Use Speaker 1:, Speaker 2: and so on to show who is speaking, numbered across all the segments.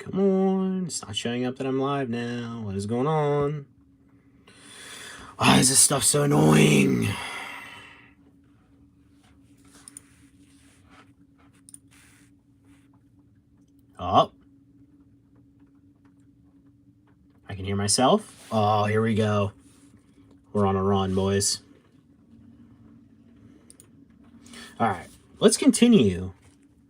Speaker 1: Come on. It's not showing up that I'm live now. What is going on? Why is this stuff so annoying? Oh. I can hear myself. Oh, here we go. We're on a run, boys. All right. Let's continue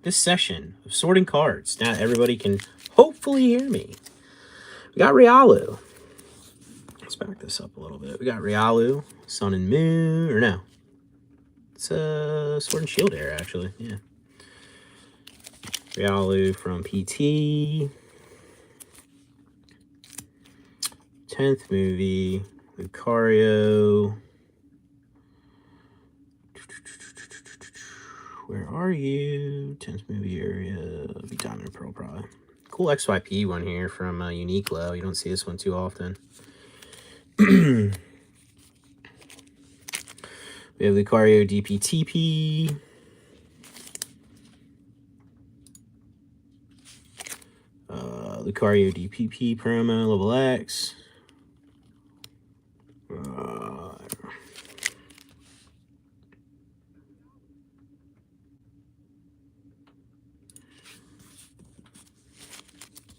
Speaker 1: this session of sorting cards. Now everybody can hopefully hear me. We got Riolu. Let's back this up a little bit. We got Riolu, Sun and Moon, or no. It's a Sword and Shield era, actually. Yeah. Riolu from PT. 10th movie. Lucario. Where are you? 10th movie area. Diamond and Pearl, probably. Cool XYP one here from Uniqlo. You don't see this one too often. We have Lucario DPTP. Lucario DPP promo, level X.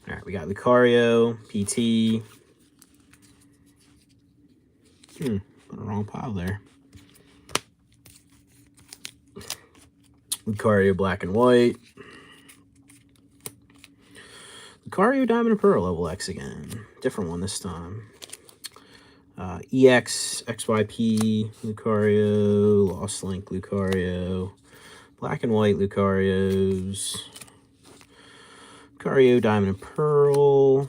Speaker 1: Alright, we got Lucario, PT. Put a wrong pile there. Lucario Black and White. Lucario Diamond and Pearl level X again. Different one this time. EX, XYP, Lucario, Lost Link, Lucario, Black and White Lucarios, Lucario Diamond and Pearl,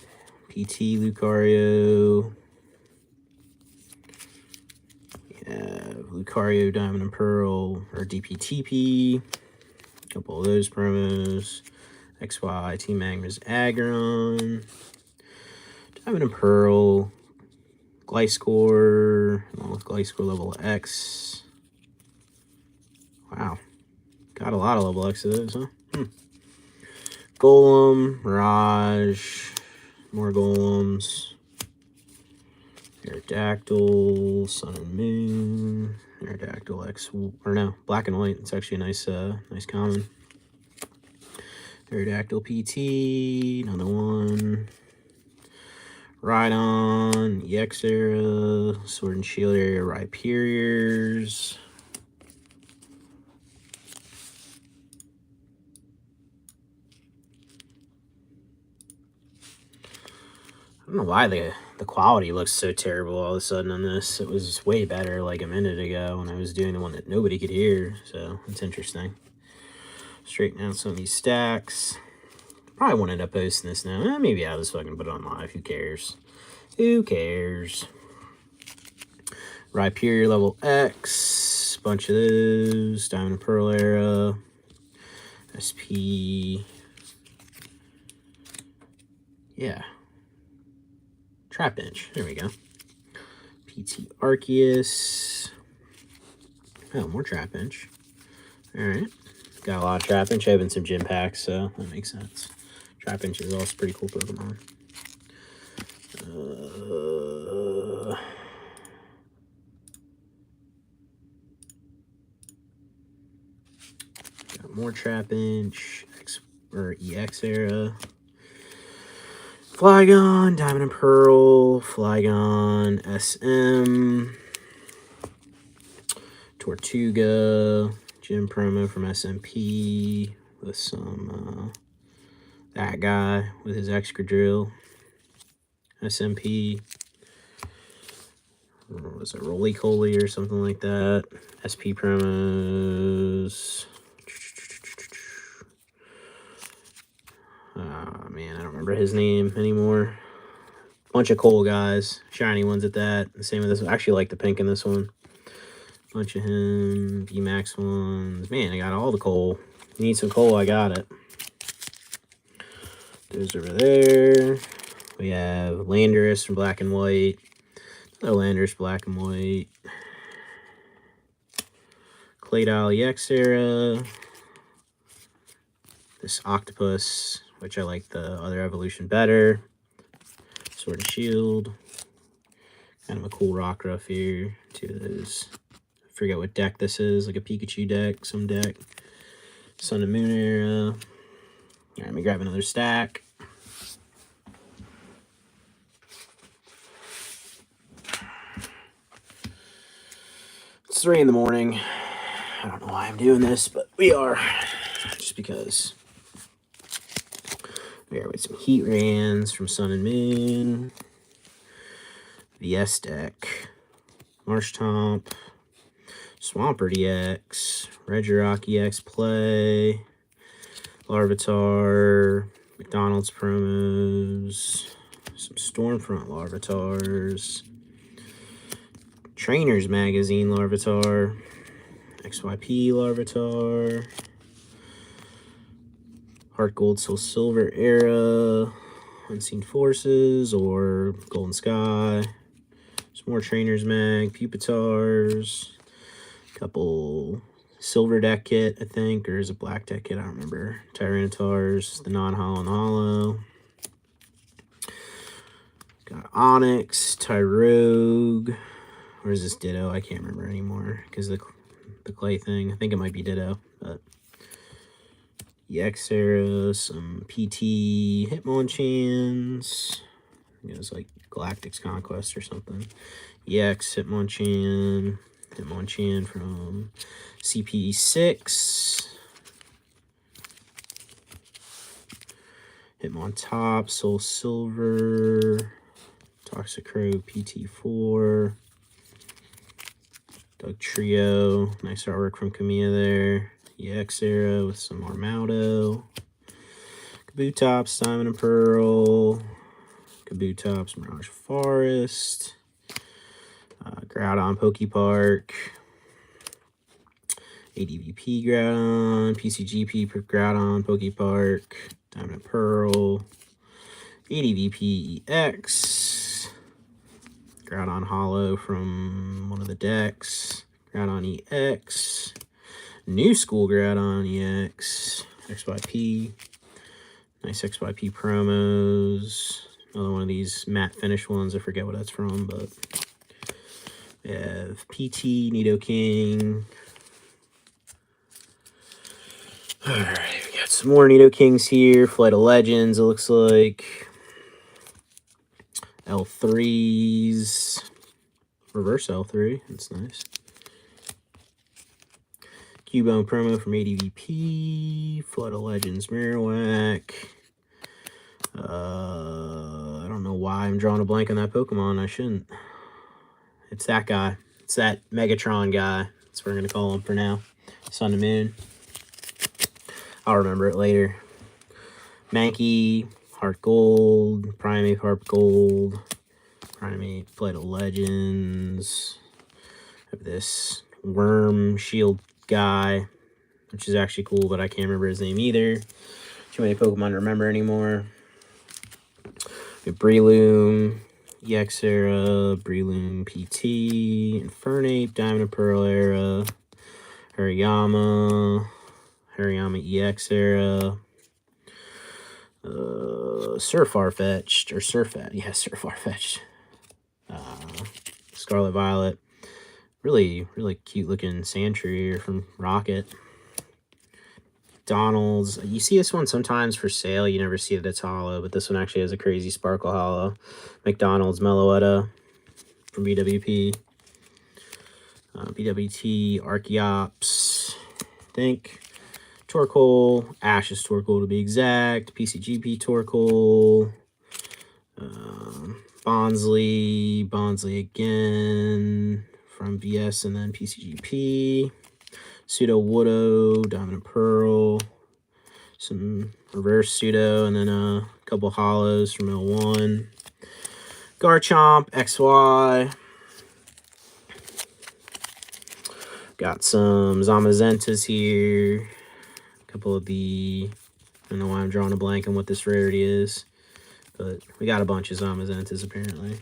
Speaker 1: PT Lucario, Lucario Diamond and Pearl, or DPTP, a couple of those promos, XY, Team Magma's Aggron, Diamond and Pearl, Gliscor, along with Gliscor level X. Wow. Got a lot of level X of those, huh? Golem, Mirage, more Golems, Aerodactyl, Sun and Moon, Aerodactyl X, or no, Black and White. It's actually a nice common. Aerodactyl PT, another one. Rhydon, EX era, Sword and Shield area, Rhyperiors. I don't know why the quality looks so terrible all of a sudden on this. It was way better like a minute ago when I was doing the one that nobody could hear, so it's interesting. Straighten out some of these stacks. Probably won't end up posting this now. Maybe I'll just fucking put it on live. Who cares? Who cares? Rhyperior level X. Bunch of those. Diamond and Pearl era. SP. Yeah. Trapinch. There we go. PT Arceus. Oh, more Trapinch. Alright. Got a lot of Trapinch. I have some gym packs, so that makes sense. Trapinch is also pretty cool Pokemon. Got more Trapinch. EX era. Flygon, Diamond and Pearl, Flygon, SM, Tortuga, gym promo from SMP with some, that guy with his Excadrill, SMP, what was it, Roly-Coly or something like that, SP promos. Oh, man, I don't remember his name anymore. Bunch of coal guys. Shiny ones at that. The same with this one. I actually like the pink in this one. Bunch of him. VMAX ones. Man, I got all the coal. You need some coal, I got it. Those over there. We have Landorus from Black and White. Another Landorus Black and White. Claydol EX era. This Octopus which I like the other evolution better. Sword and Shield. Kind of a cool Rockruff here. 2 of those. I forget what deck this is, like a Pikachu deck, some deck. Sun and Moon era. Alright, let me grab another stack. It's 3 in the morning. I don't know why I'm doing this, but we are. Just because. We are with some Heatrans from Sun and Moon. VS deck. Marshtomp. Swampert EX. Regirock EX play. Larvitar. McDonald's promos. Some Stormfront Larvitars. Trainers Magazine Larvitar. XYP Larvitar. Heart Gold Soul Silver era. Unseen Forces or Golden Sky. Some more Trainers Mag. Pupitars. Couple Silver deck kit, I think. Or is it Black deck kit? I don't remember. Tyranitars. The non-hollow and hollow. Got Onyx. Tyrogue. Or is this Ditto? I can't remember anymore because the clay thing. I think it might be Ditto, but EX era, some PT Hitmonchans. I think it was like Galactic's Conquest or something. EX Hitmonchan from CP6. Hitmontop, Soul Silver, Toxicroak PT4. Doug Trio, nice artwork from Kamiya there. EX era with some Armaldo. Kabutops, Diamond and Pearl. Kabutops, Mirage Forest. Groudon, Pokepark. ADVP Groudon. PCGP Groudon, Pokepark. Diamond and Pearl. ADVP EX. Groudon Hollow from one of the decks. Groudon EX. New School Groudon EX. XYP. Nice XYP promos. Another one of these matte finish ones. I forget what that's from, but we have PT, Nidoking. Alright, we got some more Nidokings here. Flight of Legends, it looks like. L3s. Reverse L3. That's nice. Cubone promo from ADVP. Flood of Legends Marowak. I don't know why I'm drawing a blank on that Pokemon. I shouldn't. It's that guy. It's that Megatron guy. That's what we're going to call him for now. Sun and Moon. I'll remember it later. Mankey, Heart Gold, Primeape, Heart Gold, Primeape, Flight of Legends. Have this Worm Shield guy, which is actually cool, but I can't remember his name either. Too many Pokemon to remember anymore. We have Breloom, EX era, Breloom PT, Infernape, Diamond and Pearl era, Hariyama EX era, Sir Farfetch'd, or Surfet, yeah, Sir Farfetch'd, Scarlet Violet, really cute looking Sandshrew from Rocket. McDonald's, you see this one sometimes for sale, you never see that it's hollow, but this one actually has a crazy sparkle hollow. McDonald's Meloetta from BWP. BWT, Archeops, I think. Torkoal, Ash's Torkoal to be exact. PCGP Torkoal. Bonsly again from VS and then PCGP. Pseudo Woodo, Diamond and Pearl. Some reverse Pseudo, and then a couple hollows from L1. Garchomp, XY. Got some Zamazentas here. A couple of the... I don't know why I'm drawing a blank on what this rarity is. But we got a bunch of Zamazentas apparently.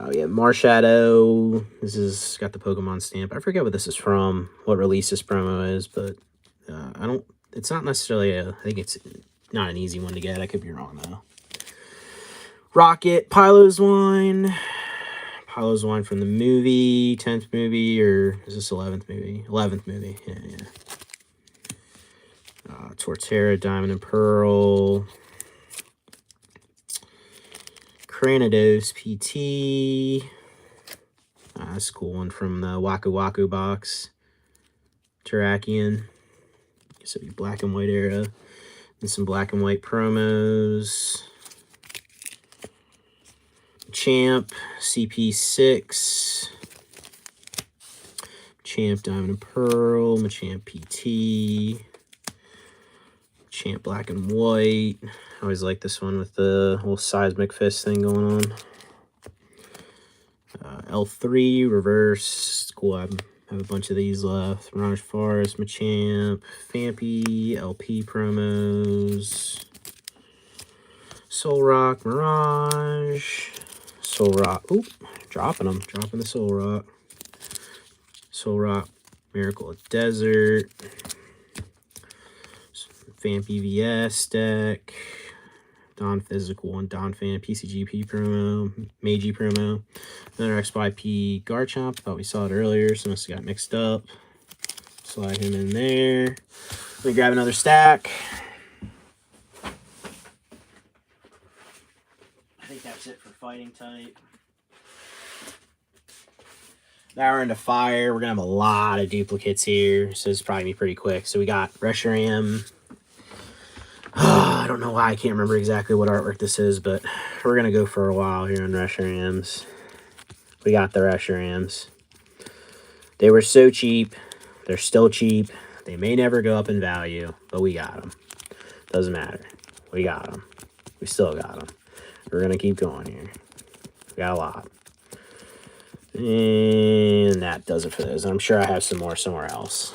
Speaker 1: We have Marshadow. This is got the Pokemon stamp. I forget what this is from, what release this promo is, but I don't it's not necessarily I think it's not an easy one to get. I could be wrong, though. Rocket, Pylo's Wine. Pylo's Wine from the movie, 10th movie, or is this 11th movie? 11th movie, yeah. Torterra, Diamond and Pearl. Cranidos PT. That's a cool one from the Waku Waku box. Terrakion. Guess it'd be black and white era. And some black and white promos. Champ, CP6. Champ, Diamond and Pearl. Machamp PT. Champ, black and white. I always like this one with the whole seismic fist thing going on. L3, reverse. Cool, I have a bunch of these left. Mirage Forest, Machamp, Fampy, LP promos. Solrock, Mirage. Solrock, oop, dropping the Solrock. Solrock, Miracle of Desert. Fampy VS deck. Don Physical and Don Fan PCGP promo. Meiji promo. Another XYP Garchomp. Thought we saw it earlier, so must have got mixed up. Slide him in there. Let me grab another stack. I think that's it for fighting type. Now we're into fire. We're going to have a lot of duplicates here, so it's probably going to be pretty quick. So we got Reshiram. I don't know why I can't remember exactly what artwork this is, but we're going to go for a while here on Reshirams. We got the Reshirams. They were so cheap. They're still cheap. They may never go up in value, but we got them. Doesn't matter. We got them. We still got them. We're going to keep going here. We got a lot. And that does it for those. I'm sure I have some more somewhere else,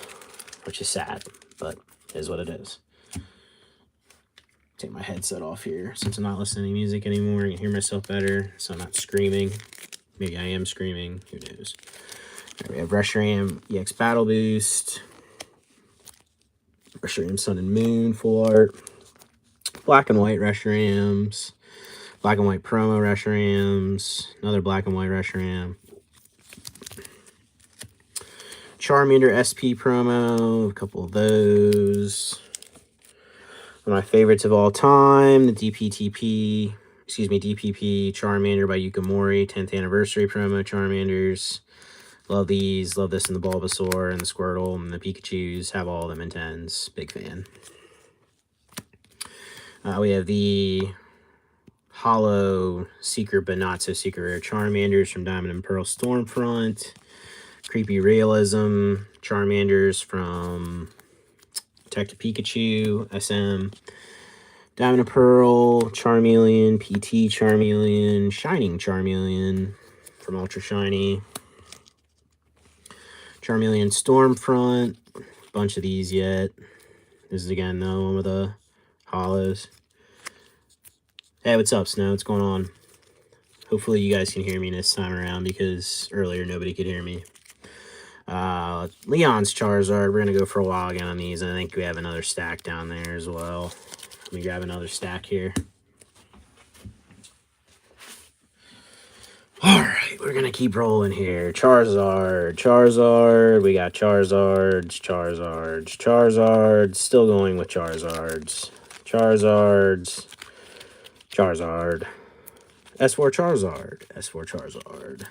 Speaker 1: which is sad, but it is what it is. Take my headset off here since I'm not listening to music anymore. I can hear myself better, so I'm not screaming. Maybe I am screaming. Who knows? Right, we have Reshiram EX Battle Boost. Reshiram Sun and Moon full art. Black and white Reshirams. Black and white promo Reshirams. Another black and white Reshiram. Charmander SP promo. A couple of those. One of my favorites of all time, the DPP Charmander by Yukimori, 10th anniversary promo Charmanders. Love these. Love this in the Bulbasaur and the Squirtle and the Pikachus. Have all of them in 10s. Big fan. We have the Hollow Secret but not so secret rare Charmanders from Diamond and Pearl Stormfront. Creepy Realism Charmanders from Detective Pikachu, SM, Diamond and Pearl, Charmeleon, PT Charmeleon, Shining Charmeleon from Ultra Shiny, Charmeleon Stormfront, bunch of these yet. This is again though one of the hollows. Hey, what's up, Snow? What's going on? Hopefully you guys can hear me this time around because earlier nobody could hear me. Leon's Charizard. We're going to go for a while again on these. I think we have another stack down there as well. Let me grab another stack here. Alright, we're going to keep rolling here. Charizard. We got Charizards. Still going with Charizard. S4 Charizard.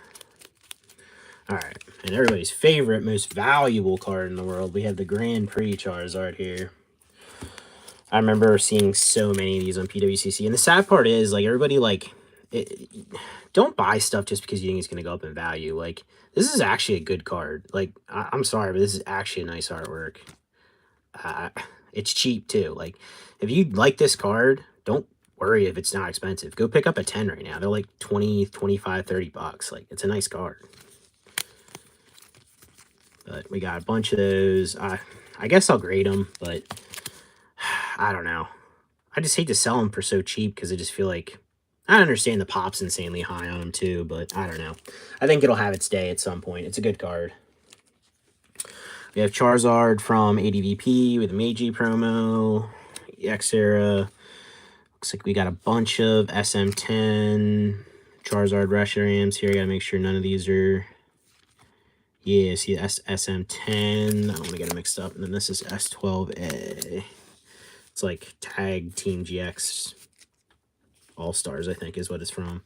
Speaker 1: Alright, and everybody's favorite, most valuable card in the world. We have the Grand Prix Charizard here. I remember seeing so many of these on PWCC. And the sad part is, like, everybody, like, don't buy stuff just because you think it's going to go up in value. Like, this is actually a good card. Like, I'm sorry, but this is actually a nice artwork. It's cheap, too. Like, if you like this card, don't worry if it's not expensive. Go pick up a 10 right now. They're like 20, 25, 30 bucks. Like, it's a nice card. But we got a bunch of those. I guess I'll grade them, but I don't know. I just hate to sell them for so cheap because I just feel like... I understand the pop's insanely high on them too, but I don't know. I think it'll have its day at some point. It's a good card. We have Charizard from ADVP with a Meiji promo. X-Era. Looks like we got a bunch of SM10 Charizard Reshiram's here. I gotta make sure none of these are... Yeah, see SM10. I don't want to get them mixed up. And then this is S12A. It's like Tag Team GX All-Stars, I think, is what it's from.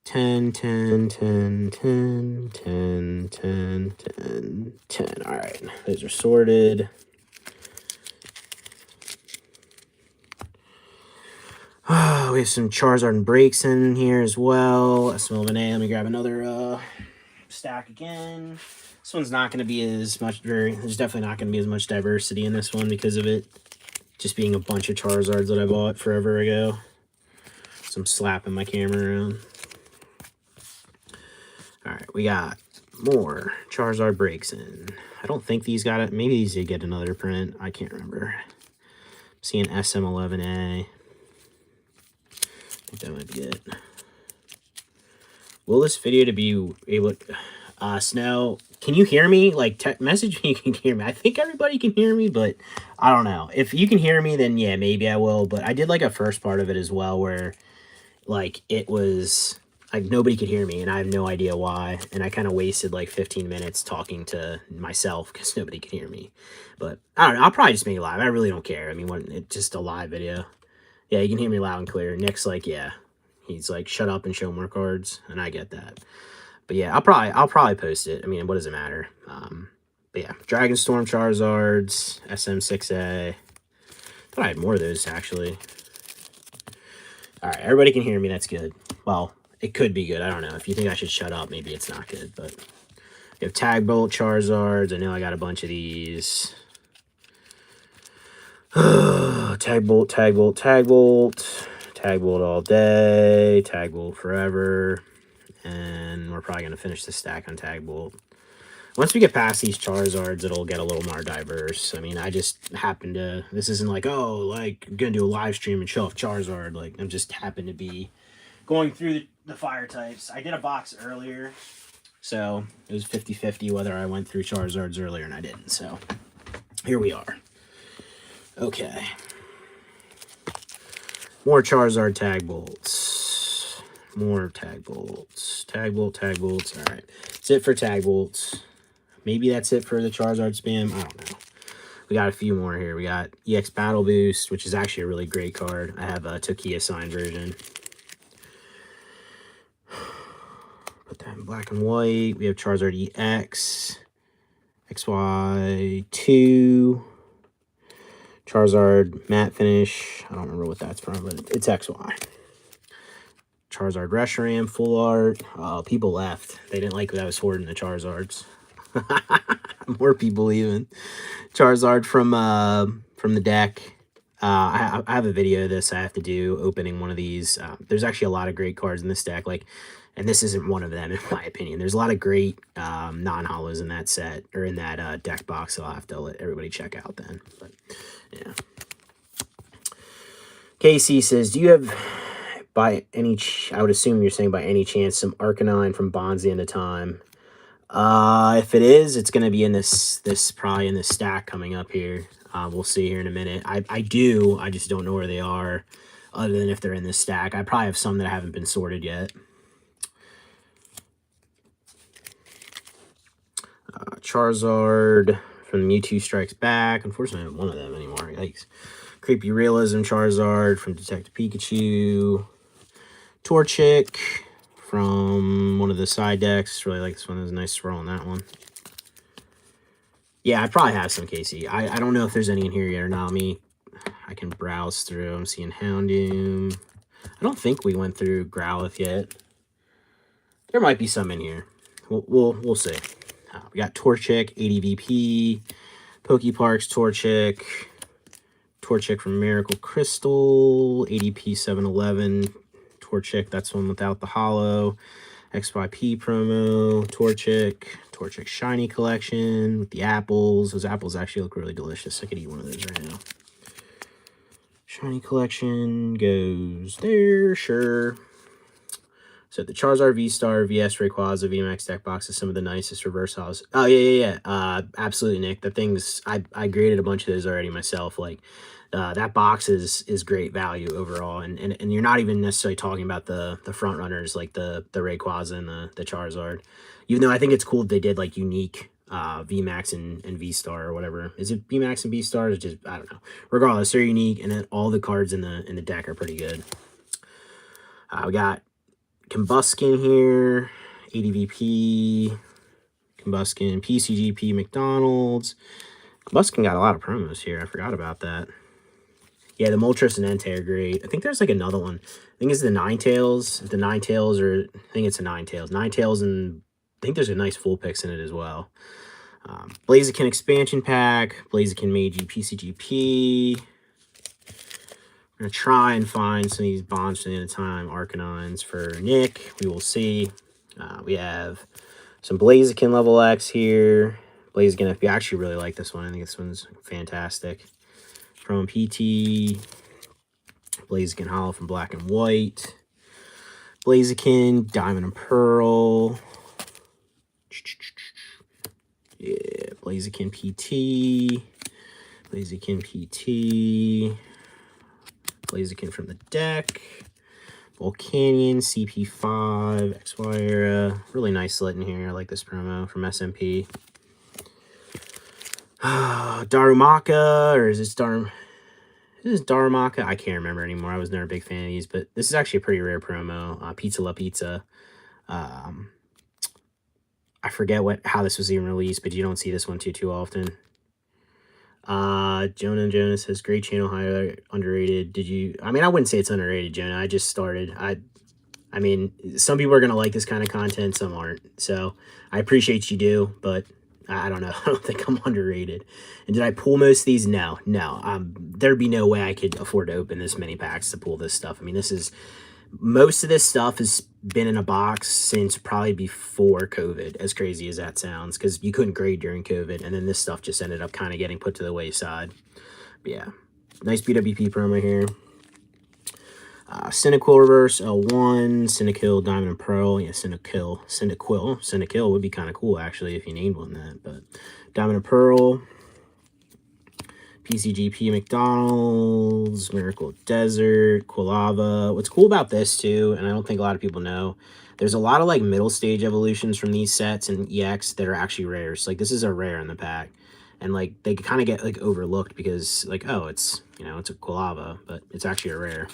Speaker 1: 10, 10, 10, 10, 10, 10, 10, 10. All right, those are sorted. Oh, we have some Charizard and breaks in here as well. SM11A. Let me grab another stack again. This one's not going to be as much. There's definitely not going to be as much diversity in this one because of it just being a bunch of Charizards that I bought forever ago. So I'm slapping my camera around. All right, we got more Charizard breaks in. I don't think these got it. Maybe these did get another print. I can't remember. I'm seeing SM11A. I think that might be it. Will this video to be able to... Snow, can you hear me? Like, message me you can hear me. I think everybody can hear me, but I don't know. If you can hear me, then yeah, maybe I will. But I did like a first part of it as well where, like, it was... like, nobody could hear me, and I have no idea why. And I kind of wasted, like, 15 minutes talking to myself because nobody could hear me. But, I don't know. I'll probably just make it live. I really don't care. I mean, it's just a live video. Yeah, you can hear me loud and clear. Nick's like, yeah. He's like, shut up and show more cards. And I get that. But, yeah, I'll probably post it. I mean, what does it matter? But, yeah. Dragon Storm Charizards. SM6A. Thought I had more of those, actually. All right, everybody can hear me. That's good. Well... it could be good. I don't know. If you think I should shut up, maybe it's not good. But we have Tag Bolt Charizards. I know I got a bunch of these. Tag Bolt, Tag Bolt, Tag Bolt. Tag Bolt all day. Tag Bolt forever. And we're probably going to finish the stack on Tag Bolt. Once we get past these Charizards, it'll get a little more diverse. I mean, I just happen to... this isn't like, oh, like, I'm going to do a live stream and show off Charizard. Like, I'm just happen to be... going through the fire types. I did a box earlier, so it was 50-50 whether I went through Charizards earlier and I didn't. So here we are. Okay. More Charizard Tag Bolts. More Tag Bolts. Tag Bolt, Tag Bolts. All right. That's it for Tag Bolts. Maybe that's it for the Charizard spam. I don't know. We got a few more here. We got EX Battle Boost, which is actually a really great card. I have a Tokia signed version. Put that in black and white. We have Charizard EX, XY2, Charizard Matte Finish. I don't remember what that's from, but it's XY. Charizard Reshiram Full Art. People left. They didn't like that I was hoarding the Charizards. More people even. Charizard from the deck. I have a video of this I have to do opening one of these. There's actually a lot of great cards in this deck. Like, and this isn't one of them, in my opinion. There's a lot of great non-holos in that set, or in that deck box, so I'll have to let everybody check out then. But, yeah. KC says, do you have, by any... I would assume you're saying by any chance, some Arcanine from Bonds the End of Time? If it is, it's going to be in this probably in this stack coming up here. We'll see here in a minute. I do. I just don't know where they are, other than if they're in this stack. I probably have some that haven't been sorted yet. Charizard from Mewtwo Strikes Back. Unfortunately, I don't have one of them anymore. Yikes. Creepy Realism Charizard from Detective Pikachu. Torchic from one of the side decks. Really like this one. There's a nice swirl on that one. Yeah, I probably have some, KC. I don't know if there's any in here yet or not. I can browse through. I'm seeing Houndoom. I don't think we went through Growlithe yet. There might be some in here. We'll see. We got Torchic, ADVP, Pokeparks, Torchic from Miracle Crystal, ADP 711, Torchic, that's one without the holo, XYP promo, Torchic Shiny Collection with the apples. Those apples actually look really delicious. I could eat one of those right now. Shiny Collection goes there, sure. So the Charizard V-Star, VS Rayquaza, VMAX deck box is some of the nicest reverse holos. Oh, yeah. Absolutely, Nick. The things, I graded a bunch of those already myself. Like, that box is great value overall. And you're not even necessarily talking about the front runners, like the Rayquaza and the Charizard. Even though I think it's cool that they did, like, unique VMAX and V-Star or whatever. Is it VMAX and V-Star? It's just, I don't know. Regardless, they're unique, and then all the cards in the deck are pretty good. We got Combuskin here, ADVP, Combuskin, PCGP, McDonald's. Combuskin got a lot of promos here. I forgot about that. Yeah, the Moltres and Entei are great. I think there's like another one. I think it's the Ninetales. The Ninetales, or I think it's a Ninetales. Ninetales, and I think there's a nice full picks in it as well. Blaziken expansion pack, Blaziken Meiji PCGP. I'm going to try and find some of these bonds from the end of time Arcanines for Nick. We will see. We have some Blaziken level X here. Blaziken FB. I actually really like this one. I think this one's fantastic. From PT. Blaziken Hollow from Black and White. Blaziken Diamond and Pearl. Yeah, Blaziken PT. Blaziken PT. Blaziken from the deck. Volcanion, CP5, XY era. Really nice lit in here. I like this promo from SMP. Darumaka, or is this Darumaka? I can't remember anymore. I was never a big fan of these, but this is actually a pretty rare promo. Pizza La Pizza. I forget how this was even released, but you don't see this one too often. Jonah Jonah says, great channel, highly underrated. Did you, I mean, I wouldn't say it's underrated, Jonah. I just started. I mean, some people are going to like this kind of content, some aren't. So I appreciate you do, but I don't know. I don't think I'm underrated. And did I pull most of these? No. There'd be no way I could afford to open this many packs to pull this stuff. I mean, most of this stuff has been in a box since probably before COVID, as crazy as that sounds, because you couldn't grade during COVID, and then this stuff just ended up kind of getting put to the wayside. But yeah, nice BWP promo here. Cyndaquil reverse, L1, Cyndaquil, Diamond and Pearl. Yeah, Cyndaquil would be kind of cool, actually, if you named one that. But Diamond and Pearl, PCGP McDonald's, Miracle Desert, Quilava. What's cool about this, too, and I don't think a lot of people know, there's a lot of, like, middle stage evolutions from these sets and EX that are actually rares. Like, this is a rare in the pack. And, like, they kind of get, like, overlooked because, like, oh, it's, you know, it's a Quilava, but it's actually a rare.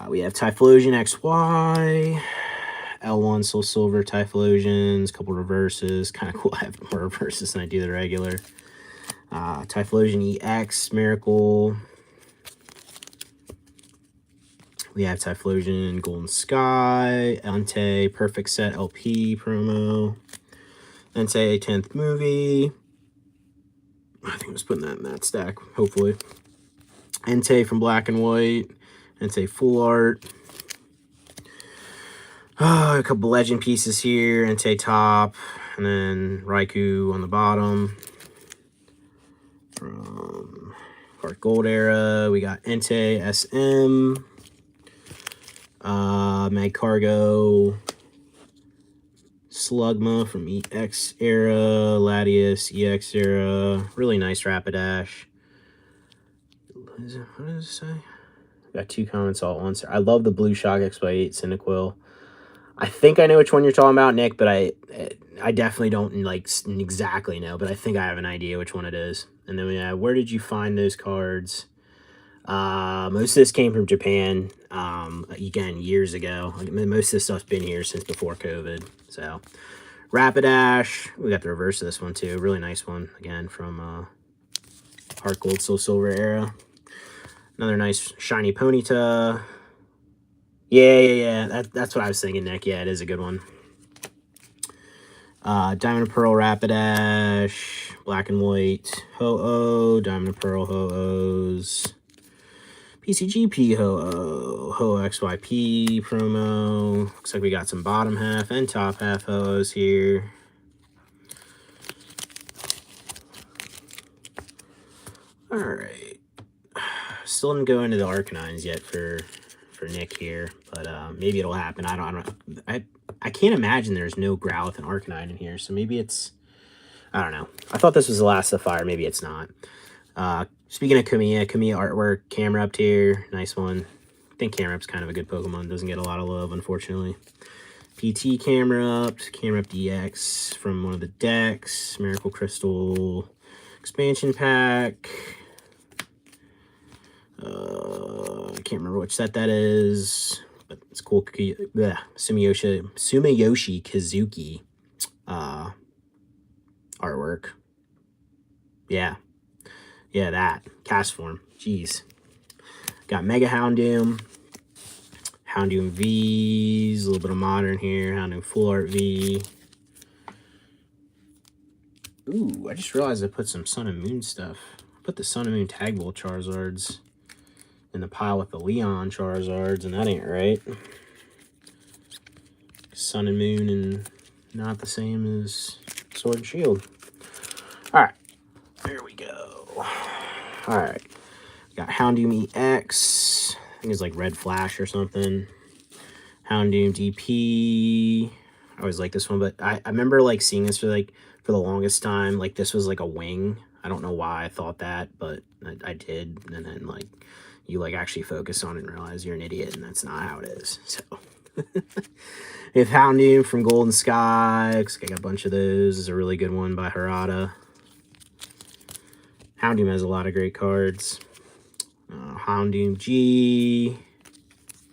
Speaker 1: We have Typhlosion XY, L1 Soul Silver, Typhlosions, a couple reverses. Kind of cool. I have more reverses than I do the regular. Typhlosion EX, Miracle. We have Typhlosion Golden Sky, Entei Perfect Set LP promo. Entei 10th movie. I think I was putting that in that stack, hopefully. Entei from Black and White. Entei Full Art. A couple legend pieces here. Entei top. And then Raikou on the bottom. From Heart Gold era, we got Entei SM. Magcargo. Slugma from EX era. Latias, EX era. Really nice Rapidash. What does it say? Got two comments all at once. I love the Blue Shock X8 Cyndaquil. I think I know which one you're talking about, Nick, but I definitely don't like exactly know, but I think I have an idea which one it is. And then we have, where did you find those cards? Most of this came from Japan. Again, years ago. Most of this stuff's been here since before COVID. So, Rapidash. We got the reverse of this one too. Really nice one. Again, from Heart Gold, Soul Silver era. Another nice shiny Ponyta. Yeah. That's what I was thinking, Nick. Yeah, it is a good one. Diamond and Pearl Rapidash. Black and White Ho-Oh. Diamond and Pearl Ho-Ohs. PCGP Ho-Oh. Ho-Oh XYP promo. Looks like we got some bottom half and top half Ho-Ohs here. Alright. Still didn't go into the Arcanines yet for for Nick here, but maybe it'll happen. I can't imagine there's no Growlithe and Arcanine in here, so maybe it's, I don't know. I thought this was the last Sapphire. Maybe it's not. Speaking of Kamiya artwork, Camerupt here. Nice one. I think Camerupt's kind of a good Pokemon. Doesn't get a lot of love, unfortunately. PT Camerupt EX from one of the decks. Miracle Crystal expansion pack. I can't remember which set that is, but it's cool. Sumiyoshi Kazuki artwork. Yeah, that cast form. Jeez. Got Mega Houndoom, Houndoom V's, a little bit of modern here. Houndoom Full Art V. Ooh, I just realized I put some Sun and Moon stuff. I put the Sun and Moon Tag Bowl Charizards in the pile with the Leon Charizards, and that ain't right. Sun and Moon and not the same as Sword and Shield. Alright, there we go. Alright, got Houndoom EX. I think it's like Red Flash or something. Houndoom DP. I always like this one, but I remember like seeing this for the longest time. Like this was like a wing. I don't know why I thought that, but I did. And then like you like actually focus on it and realize you're an idiot, and that's not how it is. So we have Houndoom from Golden Sky. Looks like I got a bunch of those. This is a really good one by Harada. Houndoom has a lot of great cards. Houndoom G.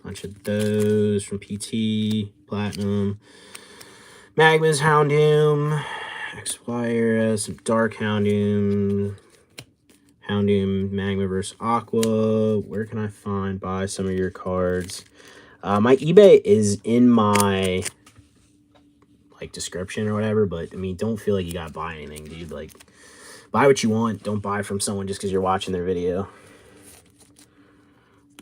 Speaker 1: Bunch of those from PT. Platinum. Magma's Houndoom. Expire. Some Dark Houndoom. Houndoom Magma vs. Aqua. Where can I buy some of your cards? My eBay is in my like description or whatever, but I mean, don't feel like you gotta buy anything, dude. Like, buy what you want. Don't buy from someone just because you're watching their video.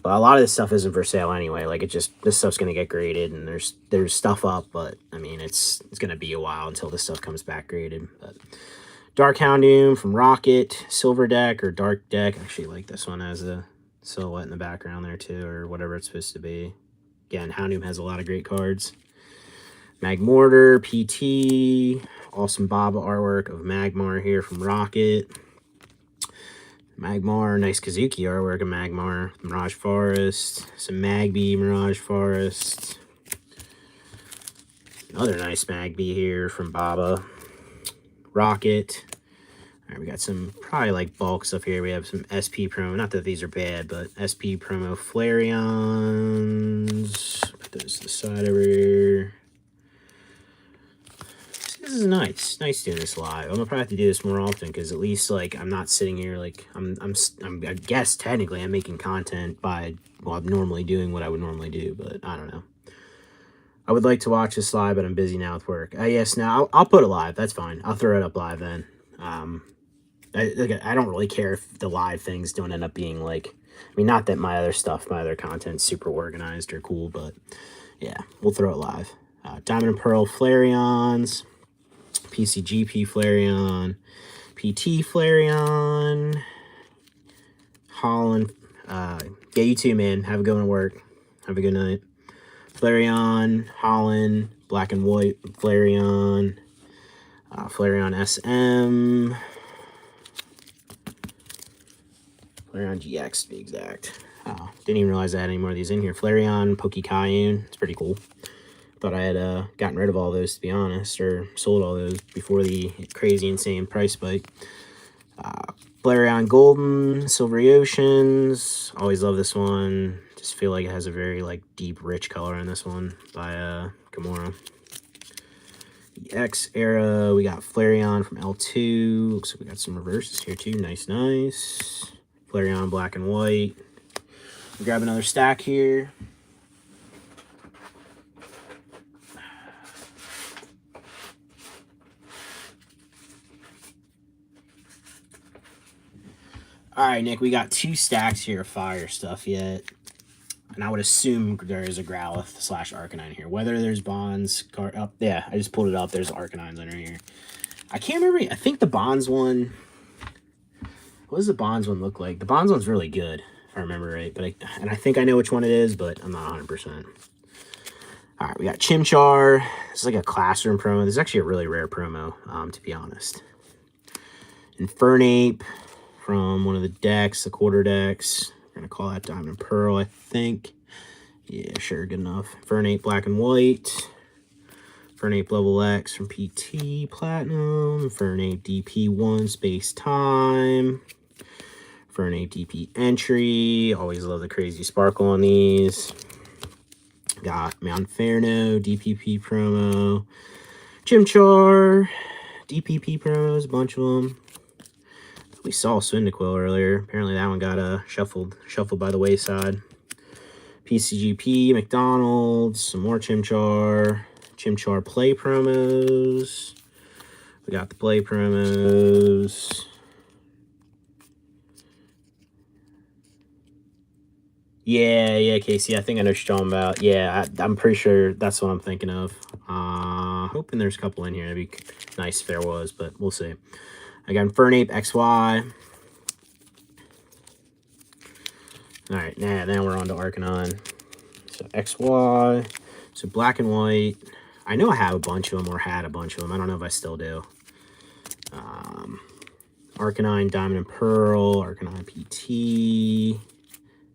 Speaker 1: But a lot of this stuff isn't for sale anyway. Like, this stuff's gonna get graded, and there's stuff up, but I mean, it's gonna be a while until this stuff comes back graded. But Dark Houndoom from Rocket, Silver Deck or Dark Deck. I actually like this one as a silhouette in the background there too, or whatever it's supposed to be. Again, Houndoom has a lot of great cards. Magmortar, PT, awesome Baba artwork of Magmar here from Rocket. Magmar, nice Kazuki artwork of Magmar. Mirage Forest, some Magby, Mirage Forest. Another nice Magby here from Baba. Rocket. All right, we got some probably like bulk stuff here. We have some SP promo. Not that these are bad, but SP promo Flareons. Put those to the side over here. This is nice. Nice doing this live. I'm gonna probably have to do this more often because at least like I'm not sitting here like I guess technically I'm making content I'm normally doing what I would normally do, but I don't know. I would like to watch this live, but I'm busy now with work. Yes, now I'll put it live. That's fine. I'll throw it up live then. I don't really care if the live things don't end up being like, I mean, not that my other content's super organized or cool, but yeah, we'll throw it live. Diamond and Pearl Flareons, PCGP Flareon, PT Flareon, Holland. Yeah, you too, man. Have a good one at work. Have a good night. Flareon, Holland, Black and White Flareon, Flareon SM, Flareon GX to be exact. Didn't even realize I had any more of these in here. Flareon, Pokekayune, it's pretty cool. Thought I had gotten rid of all those, to be honest, or sold all those before the crazy, insane price spike. Flareon Golden, Silvery Oceans, always love this one. Just feel like it has a very like deep, rich color in this one by Gamora. EX era, we got Flareon from L2. Looks like we got some reverses here too. Nice, nice. Flareon Black and White. Grab another stack here. All right, Nick, we got 2 stacks here of fire stuff yet. And I would assume there is a Growlithe / Arcanine here. Whether there's Bonds card up, yeah, I just pulled it up. There's Arcanines under here. I can't remember. I think the Bonds one. What does the Bonds one look like? The Bonds one's really good, if I remember right. But I think I know which one it is, but I'm not 100%. All right, we got Chimchar. It's like a classroom promo. This is actually a really rare promo, to be honest. Infernape from one of the decks, the quarter decks. We're going to call that Diamond and Pearl, I think. Yeah, sure, good enough. Infernape Black and White. Infernape Level X from PT Platinum. Infernape DP1 Space Time. Infernape DP Entry. Always love the crazy sparkle on these. Got Mount Inferno, DPP promo. Chimchar, DPP promos, a bunch of them. We saw Cyndaquil earlier. Apparently that one got shuffled by the wayside. PCGP, McDonald's, some more Chimchar. Chimchar play promos. We got the play promos. Yeah, Casey. I think I know what you're talking about. Yeah, I'm pretty sure that's what I'm thinking of. Hoping there's a couple in here. That'd be nice if there was, but we'll see. I got Infernape XY. All right, now we're on to Arcanine. So XY. So black and white. I know I have a bunch of them or had a bunch of them. I don't know if I still do. Arcanine Diamond and Pearl. Arcanine PT.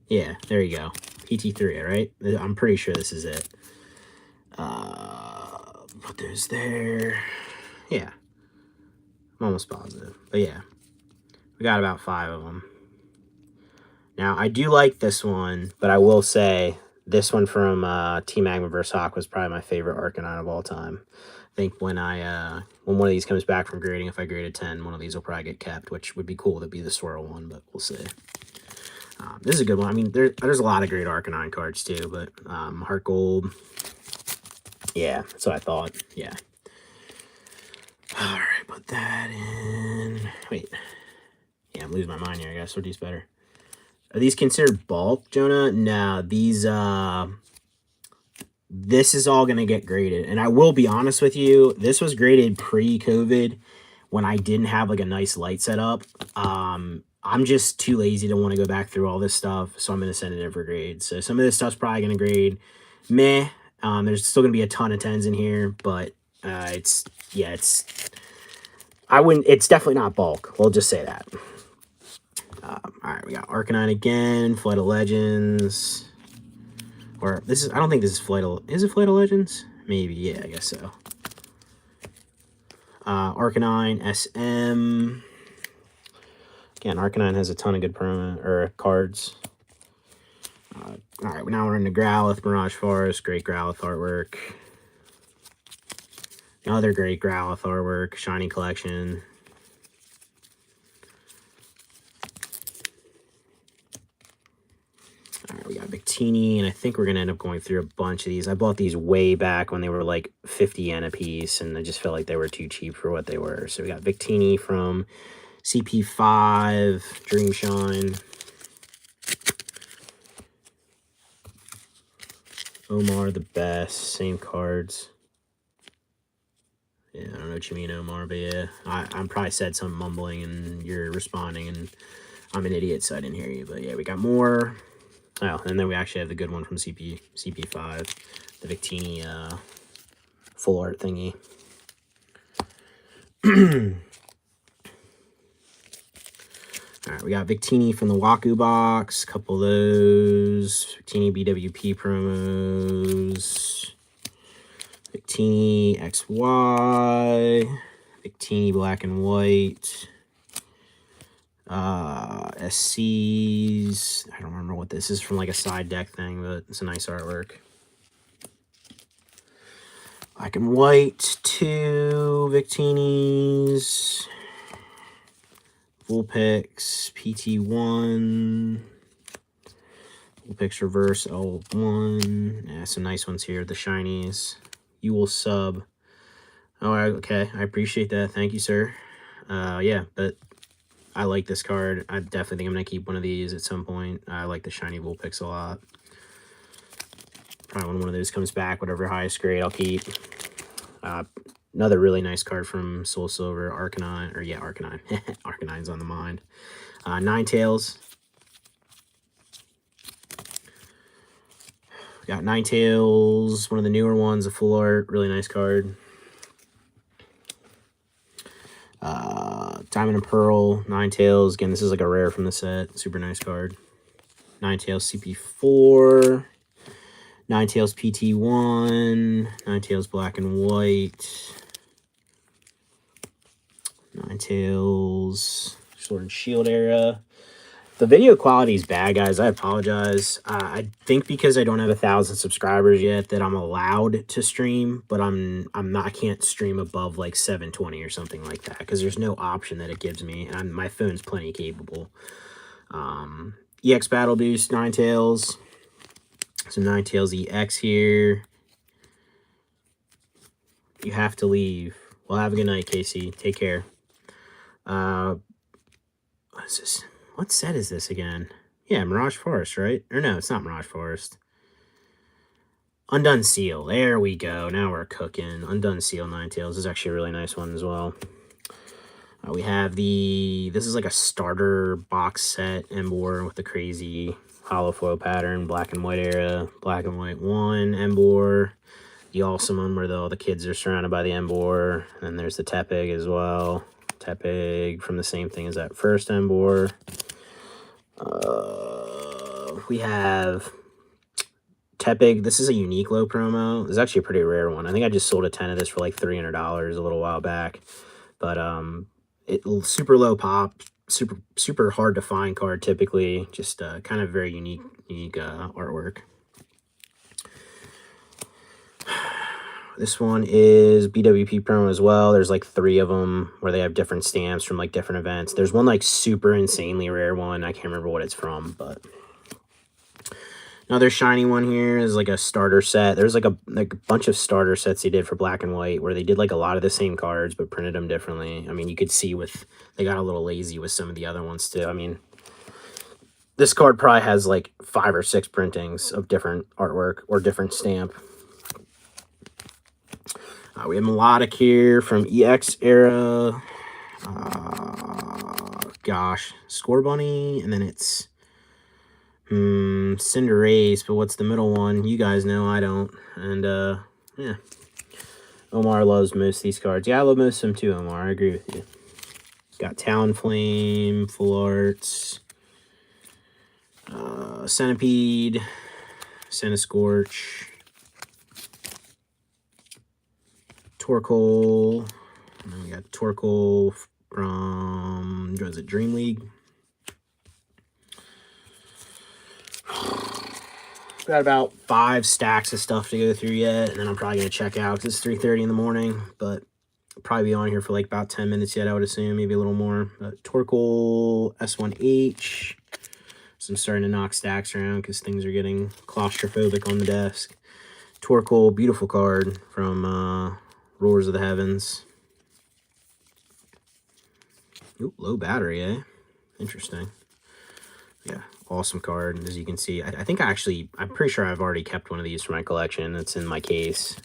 Speaker 1: Yeah, there you go. PT3, right? I'm pretty sure this is it. But there's there. Yeah. I'm almost positive. But yeah. We got about 5 of them. Now, I do like this one, but I will say this one from Team Magma vs. Hawk was probably my favorite Arcanine of all time. I think when when one of these comes back from grading, if I grade a 10, one of these will probably get kept, which would be cool to be the swirl one, but we'll see. This is a good one. I mean, there's a lot of great Arcanine cards too, but Heart Gold. Yeah, that's what I thought. Yeah. All right, put that in. Wait. Yeah, I'm losing my mind here. I gotta sort these better. Are these considered bulk, Jonah? No, these, this is all going to get graded. And I will be honest with you, this was graded pre-COVID when I didn't have like a nice light setup. I'm just too lazy to want to go back through all this stuff, so I'm going to send it in for grade. So some of this stuff's probably going to grade meh. There's still going to be a ton of 10s in here, but it's definitely not bulk. We'll just say that. All right, we got Arcanine again, Flight of Legends. Or this is, I don't think this is is it Flight of Legends? Maybe, yeah, I guess so. Arcanine SM. Again, Arcanine has a ton of good cards. All right, now we're into Growlithe, Mirage Forest, great Growlithe artwork. Another great Growlithe artwork, Shiny Collection. All right, we got Victini, and I think we're going to end up going through a bunch of these. I bought these way back when they were like 50 yen a piece, and I just felt like they were too cheap for what they were. So we got Victini from CP5, Dreamshine. Omar the best, same cards. Yeah, I don't know what you mean, Omar, but yeah, I probably said some mumbling and you're responding, and I'm an idiot, so I didn't hear you. But yeah, we got more. Oh, and then we actually have the good one from CP5, the Victini full art thingy. All right, we got Victini from the Waku box, a couple of those. Victini BWP promos. Victini XY. Victini Black and White. SCs. I don't remember what this is from, like a side deck thing, but it's a nice artwork. Black and White, 2 Victinis. Vulpix, PT1. Vulpix Reverse L1. Yeah, some nice ones here. The shinies. You will sub. Oh, okay. I appreciate that. Thank you, sir. Yeah, but I like this card. I definitely think I'm going to keep one of these at some point. I like the shiny Vulpix a lot. Probably when one of those comes back, whatever highest grade, I'll keep. Another really nice card from Soul Silver, Arcanine. Or yeah, Arcanine. Arcanine's on the mind. Ninetales. Got Ninetales, one of the newer ones, a full art, really nice card. Diamond and Pearl, Ninetales. Again, this is like a rare from the set. Super nice card. Ninetales CP4. Ninetales PT1. Ninetales Black and White. Ninetales Sword and Shield era. The video quality is bad, guys. I apologize. I think because I don't have 1,000 subscribers yet that I'm allowed to stream, but I'm not. I can't stream above like 720 or something like that because there's no option that it gives me, and my phone's plenty capable. EX Battle Boost Ninetales. Some Ninetales EX here. You have to leave. Well, have a good night, Casey. Take care. What is this? What set is this again? Yeah, Mirage Forest, right? Or no, it's not Mirage Forest. Undone Seal. There we go. Now we're cooking. Undone Seal Ninetales. This is actually a really nice one as well. We have this is like a starter box set Embor with the crazy hollow foil pattern. Black and white era. Black and white 1 Embor. The awesome one where all the kids are surrounded by the Embor. And then there's the Tepig as well. Tepig from the same thing as that first Embor. We have Tepig. This is a unique low promo. This is actually a pretty rare one. I think I just sold a 10 of this for like $300 a little while back. But it super low pop, super hard to find card typically. Just kind of very unique artwork. This one is BWP promo as well. There's like 3 of them where they have different stamps from like different events. There's one like super insanely rare one. I can't remember what it's from, but another shiny one here is like a starter set. There's like a bunch of starter sets they did for Black and White where they did like a lot of the same cards but printed them differently. I mean, you could see they got a little lazy with some of the other ones too. I mean, this card probably has like 5 or 6 printings of different artwork or different stamp. We have Melodic here from EX era. Gosh, Scorbunny, and then it's Cinderace, but what's the middle one? You guys know, I don't. And yeah, Omar loves most of these cards. Yeah, I love most of them too, Omar. I agree with you. Got Talonflame, Full Arts, Centipede, Centiskorch, Torkoal, and then we got Torkoal from, what is it, Dream League? Got about 5 stacks of stuff to go through yet, and then I'm probably going to check out because it's 3:30 in the morning, but I'll probably be on here for like about 10 minutes yet, I would assume, maybe a little more. But Torkoal, S1H, so I'm starting to knock stacks around because things are getting claustrophobic on the desk. Torkoal, beautiful card from Roars of the Heavens. Ooh, low battery, eh? Interesting. Yeah, awesome card. As you can see, I think I'm pretty sure I've already kept one of these for my collection. It's in my case.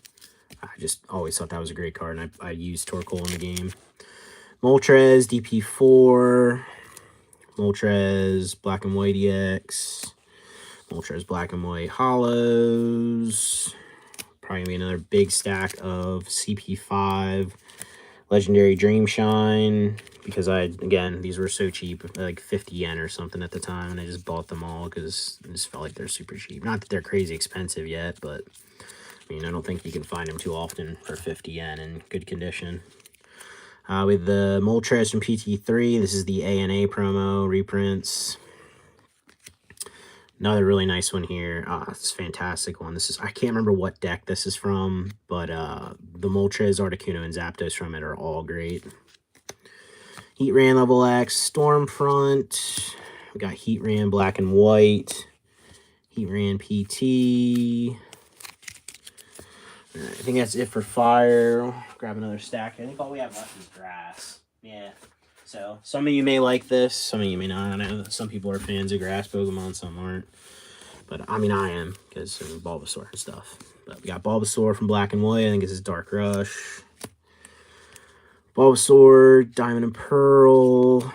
Speaker 1: I just always thought that was a great card, and I used Torkoal in the game. Moltres, DP4. Moltres, Black and White EX. Moltres, Black and White Hollows. Probably gonna be another big stack of CP5 Legendary Dreamshine, because again, these were so cheap, like 50 yen or something at the time, and I just bought them all because I just felt like they're super cheap. Not that they're crazy expensive yet, but I mean, I don't think you can find them too often for 50 yen in good condition. With the Moltres from PT3, this is the ANA promo reprints. Another really nice one here. It's a fantastic one. This is, I can't remember what deck this is from, but the Moltres, Articuno, and Zapdos from it are all great. Heatran Level X, Stormfront. We got Heatran Black and White. Heatran PT. I think that's it for fire. Grab another stack. I think all we have left is grass. Yeah. So, some of you may like this, some of you may not. I know some people are fans of grass Pokemon, some aren't. But, I mean, I am, because of Bulbasaur and stuff. But we got Bulbasaur from Black and White. I think this is Dark Rush. Bulbasaur, Diamond and Pearl.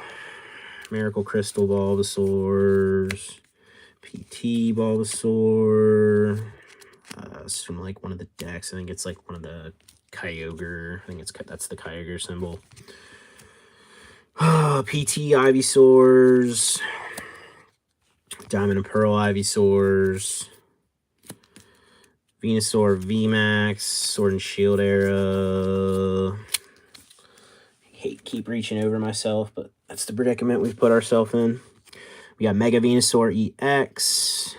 Speaker 1: Miracle Crystal Bulbasaurs. PT Bulbasaur. It's from like one of the decks. I think it's like one of the Kyogre. I think that's the Kyogre symbol. PT Ivysaurs. Diamond and Pearl Ivysaurs. Venusaur VMAX. Sword and Shield era. Keep reaching over myself, but that's the predicament we've put ourselves in. We got Mega Venusaur EX.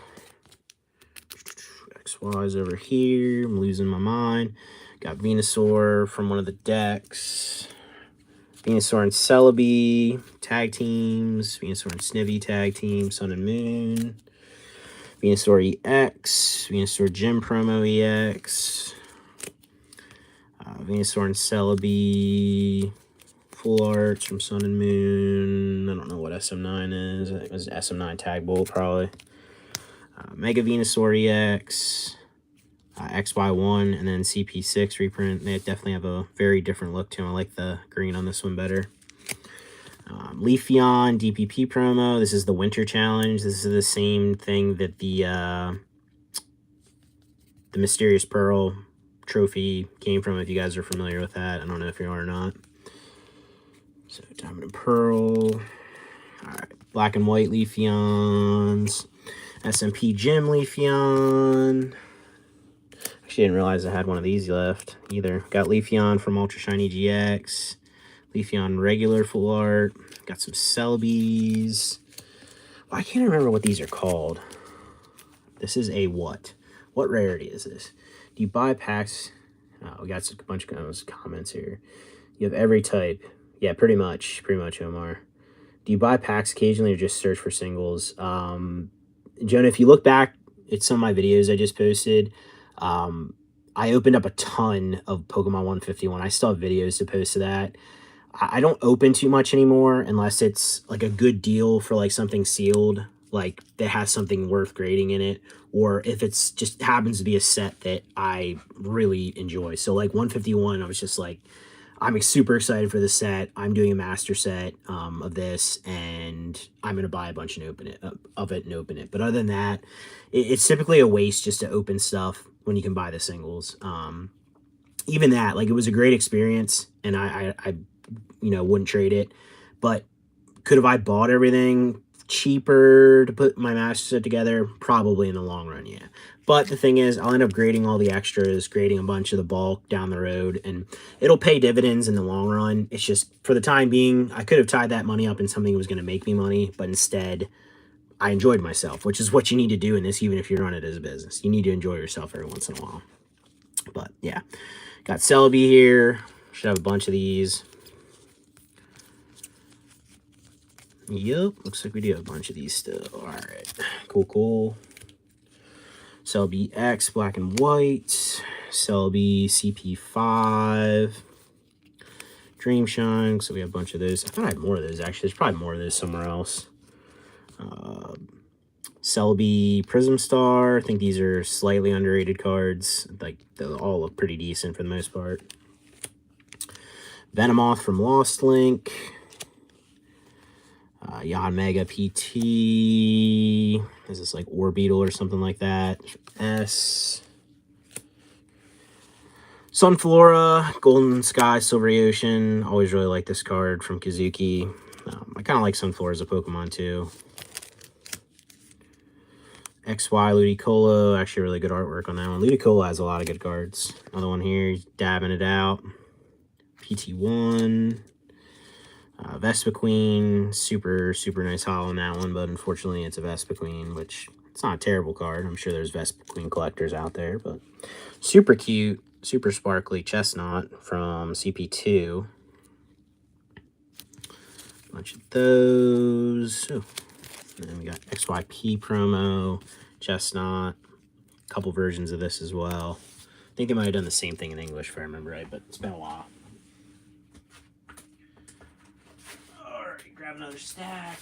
Speaker 1: XY's over here. I'm losing my mind. Got Venusaur from one of the decks. Venusaur and Celebi tag teams. Venusaur and Snivy tag team. Sun and Moon. Venusaur EX. Venusaur Gym Promo EX. Venusaur and Celebi. Full arts from Sun and Moon. I don't know what SM9 is. I think it was SM9 Tag Bolt, probably. Mega Venusaur EX. XY1 and then CP6 reprint. They definitely have a very different look to them. I like the green on this one better. Leafeon DPP promo. This is the Winter Challenge. This is the same thing that the Mysterious Pearl trophy came from, if you guys are familiar with that. I don't know if you are or not. So Diamond and Pearl. Alright, Black and White Leafeons. SMP Gym Leafeon. Actually, didn't realize I had one of these left either. Got Leafeon from Ultra Shiny GX. Leafeon regular full art. Got some Celebes. Well, I can't remember what these are called. This is a what? What rarity is this? Do you buy packs? Oh, we got a bunch of comments here. You have every type. Yeah, pretty much, Omar. Do you buy packs occasionally or just search for singles? Jonah, if you look back at some of my videos I just posted, I opened up a ton of Pokemon 151. I still have videos to post to that. I don't open too much anymore unless it's like a good deal for like something sealed, like that has something worth grading in it, or if it's just happens to be a set that I really enjoy. So like 151, I was just like, I'm super excited for the set. I'm doing a master set of this, and I'm gonna buy a bunch and open it. But other than that, it's typically a waste just to open stuff when you can buy the singles. Even that, like, it was a great experience, and I wouldn't trade it. But could have I bought everything cheaper to put my master set together? Probably in the long run, yeah. But the thing is, I'll end up grading all the extras, grading a bunch of the bulk down the road, and it'll pay dividends in the long run. It's just, for the time being, I could have tied that money up in something that was going to make me money, but instead, I enjoyed myself, which is what you need to do in this, even if you run it as a business. You need to enjoy yourself every once in a while. But, yeah. Got Celebi here. Should have a bunch of these. Yep, looks like we do have a bunch of these still. Alright, cool. Celebi X, Black and White. Celebi CP5. Dreamshine, so we have a bunch of those. I thought I had more of those, actually. There's probably more of those somewhere else. Celebi Prism Star. I think these are slightly underrated cards. Like, they all look pretty decent for the most part. Venomoth from Lost Link. Yanmega PT. Is this like Orbeetle or something like that? S. Sunflora, Golden Sky, Silvery Ocean. Always really like this card from Kazuki. I kind of like Sunflora as a Pokemon too. XY Ludicolo. Actually, really good artwork on that one. Ludicolo has a lot of good cards. Another one here, he's dabbing it out. PT1. Vespiquen, super nice holo on that one, but unfortunately it's a Vespiquen, which it's not a terrible card. I'm sure there's Vespiquen collectors out there, but super cute, super sparkly Chestnut from CP2. Bunch of those. Oh. And then we got XYP promo, Chestnut, a couple versions of this as well. I think they might have done the same thing in English if I remember right, but it's been a while. Grab another stack.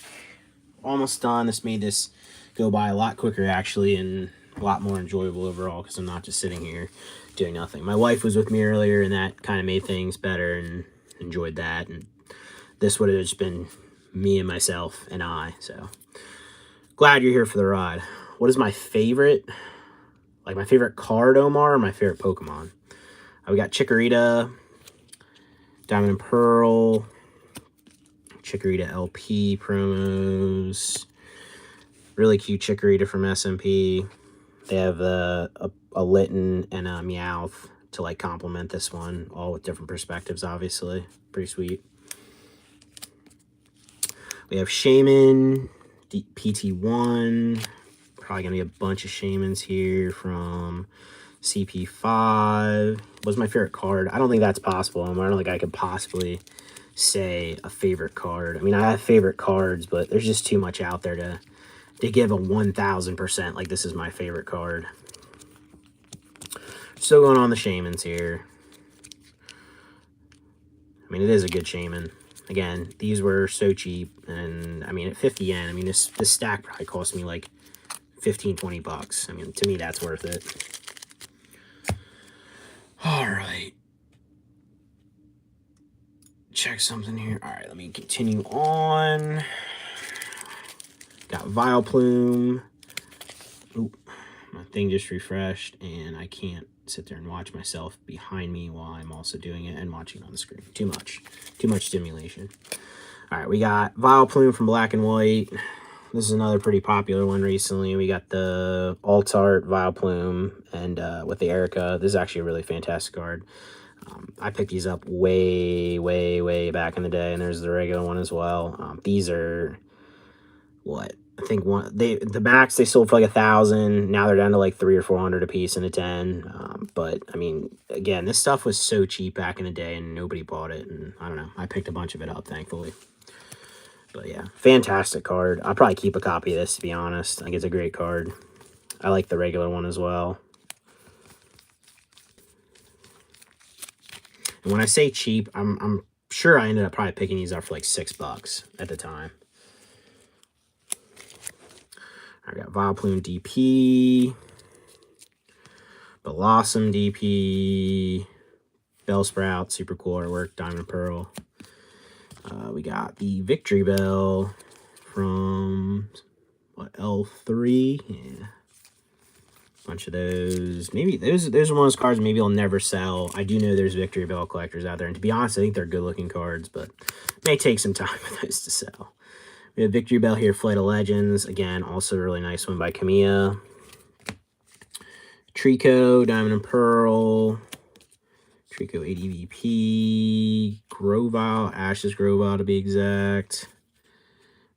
Speaker 1: Almost done. This made this go by a lot quicker, actually, and a lot more enjoyable overall because I'm not just sitting here doing nothing. My wife was with me earlier, and that kind of made things better, and enjoyed that. And this would have just been me and myself and I. So glad you're here for the ride. What is my favorite? Like my favorite card, Omar, or my favorite Pokemon? We got Chikorita, Diamond and Pearl, Chikorita LP promos. Really cute Chikorita from SMP. They have a Litten and a Meowth to like complement this one, all with different perspectives, obviously. Pretty sweet. We have Shaman, PT1. Probably going to be a bunch of Shamans here from CP5. Was my favorite card. I don't think that's possible. I don't think I could possibly say a favorite card. I mean, I have favorite cards, but there's just too much out there to give a 1000%. Like, this is my favorite card. Still going on the Shamans here. I mean, it is a good Shaman. Again, these were so cheap, and I mean, at 50 yen, I mean, this stack probably cost me like 15, 20 bucks. I mean, to me, that's worth it. All right. Check something here. All right, let me continue on. Got Vileplume. Oop, my thing just refreshed, and I can't sit there and watch myself behind me while I'm also doing it and watching on the screen. Too much stimulation. All right, we got Vileplume from Black and White. This is another pretty popular one recently. We got the Alt-Art Vileplume and with the Erica. This is actually a really fantastic card. I picked these up way back in the day, and there's the regular one as well. These are what I think the max they sold for like 1,000. Now they're down to like 300 or 400 a piece in a 10. But I mean, again, this stuff was so cheap back in the day, and nobody bought it. And I don't know, I picked a bunch of it up, thankfully. But yeah, fantastic card. I'll probably keep a copy of this, to be honest. I think it's a great card. I like the regular one as well. And when I say cheap, I'm sure I ended up probably picking these up for like $6 at the time. I got Vileplume DP, Blossom DP, Bellsprout, super cool artwork, Diamond and Pearl. We got the Victory Bell from, what, L3? Yeah. Bunch of those. Maybe those are one of those cards maybe I'll never sell. I do know there's Victory Bell collectors out there, and to be honest, I think they're good-looking cards, but it may take some time for those to sell. We have Victory Bell here, Flight of Legends. Again, also a really nice one by Kamiya. Trico, Diamond and Pearl. Trico ADVP, Grovyle, Ashes Grovyle to be exact.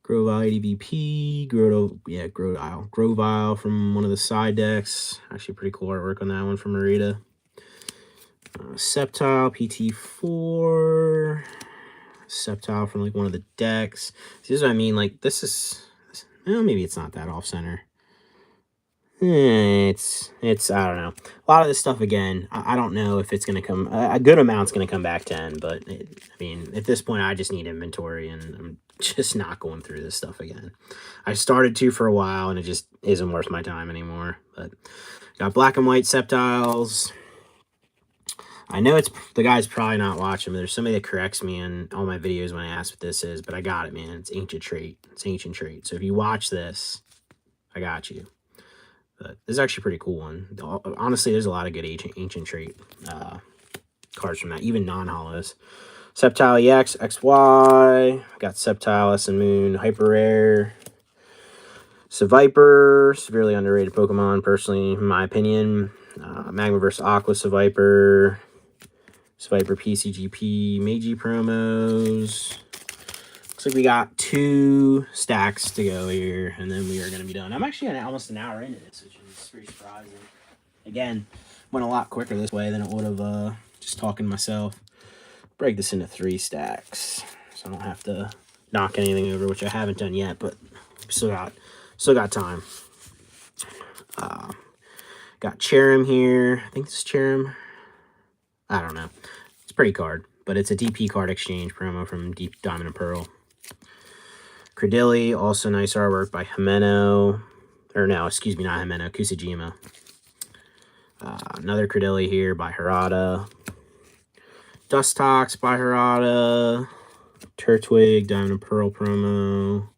Speaker 1: Grovyle ADVP, Grovyle from one of the side decks. Actually pretty cool artwork on that one from Marita. Sceptile, PT4. Sceptile from like one of the decks. This is what I mean, like this is, well, maybe it's not that off-center. It's I don't know. A lot of this stuff, again, I don't know if it's going to come, a good amount's going to come back 10, but I mean, at this point, I just need inventory, and I'm just not going through this stuff again. I started to for a while, and it just isn't worth my time anymore. But got Black and White Sceptiles. I know the guy's probably not watching, but there's somebody that corrects me in all my videos when I ask what this is, but I got it, man. It's Ancient Trait. It's Ancient Trait. So if you watch this, I got you. But this is actually a pretty cool one. Honestly, there's a lot of good Ancient Trait cards from that, even non-holos. Sceptile EX, XY. Got Sceptile, S and Moon, Hyper Rare. Seviper, severely underrated Pokemon, personally, in my opinion. Magma vs. Aqua Seviper. Seviper PCGP, Meiji promos. Looks like we got 2 stacks to go here, and then we are going to be done. I'm actually almost an hour into this, which is pretty surprising. Again, went a lot quicker this way than it would have just talking to myself. Break this into 3 stacks, so I don't have to knock anything over, which I haven't done yet, but still got time. Got Cherim here. I think this is Cherim. I don't know. It's a pretty card, but it's a DP card exchange promo from Deep Diamond and Pearl. Credilli, also nice artwork by Himeno. Or no, excuse me, not Himeno, Kusajima. Another Credilli here by Harada. Dustox by Harada. Turtwig, Diamond and Pearl promo.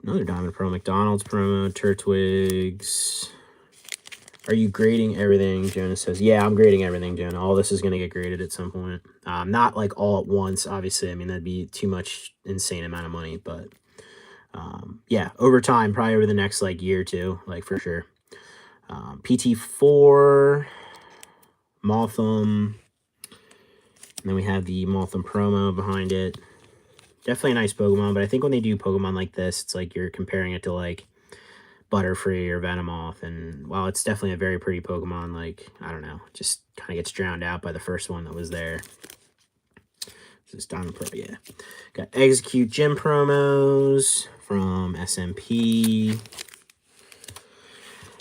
Speaker 1: Another Diamond and Pearl McDonald's promo. Turtwigs. Are you grading everything? Jonah says, yeah, I'm grading everything, Jonah. All this is going to get graded at some point. Not like all at once, obviously. I mean, that'd be too much insane amount of money. But yeah, over time, probably over the next like year or two, like for sure. PT4, Motham. And then we have the Motham promo behind it. Definitely a nice Pokemon, but I think when they do Pokemon like this, it's like you're comparing it to like Butterfree or Venomoth, and while it's definitely a very pretty Pokemon, like, I don't know, just kind of gets drowned out by the first one that was there. This is Diamond Pro, yeah. Got Execute Gym promos from SMP.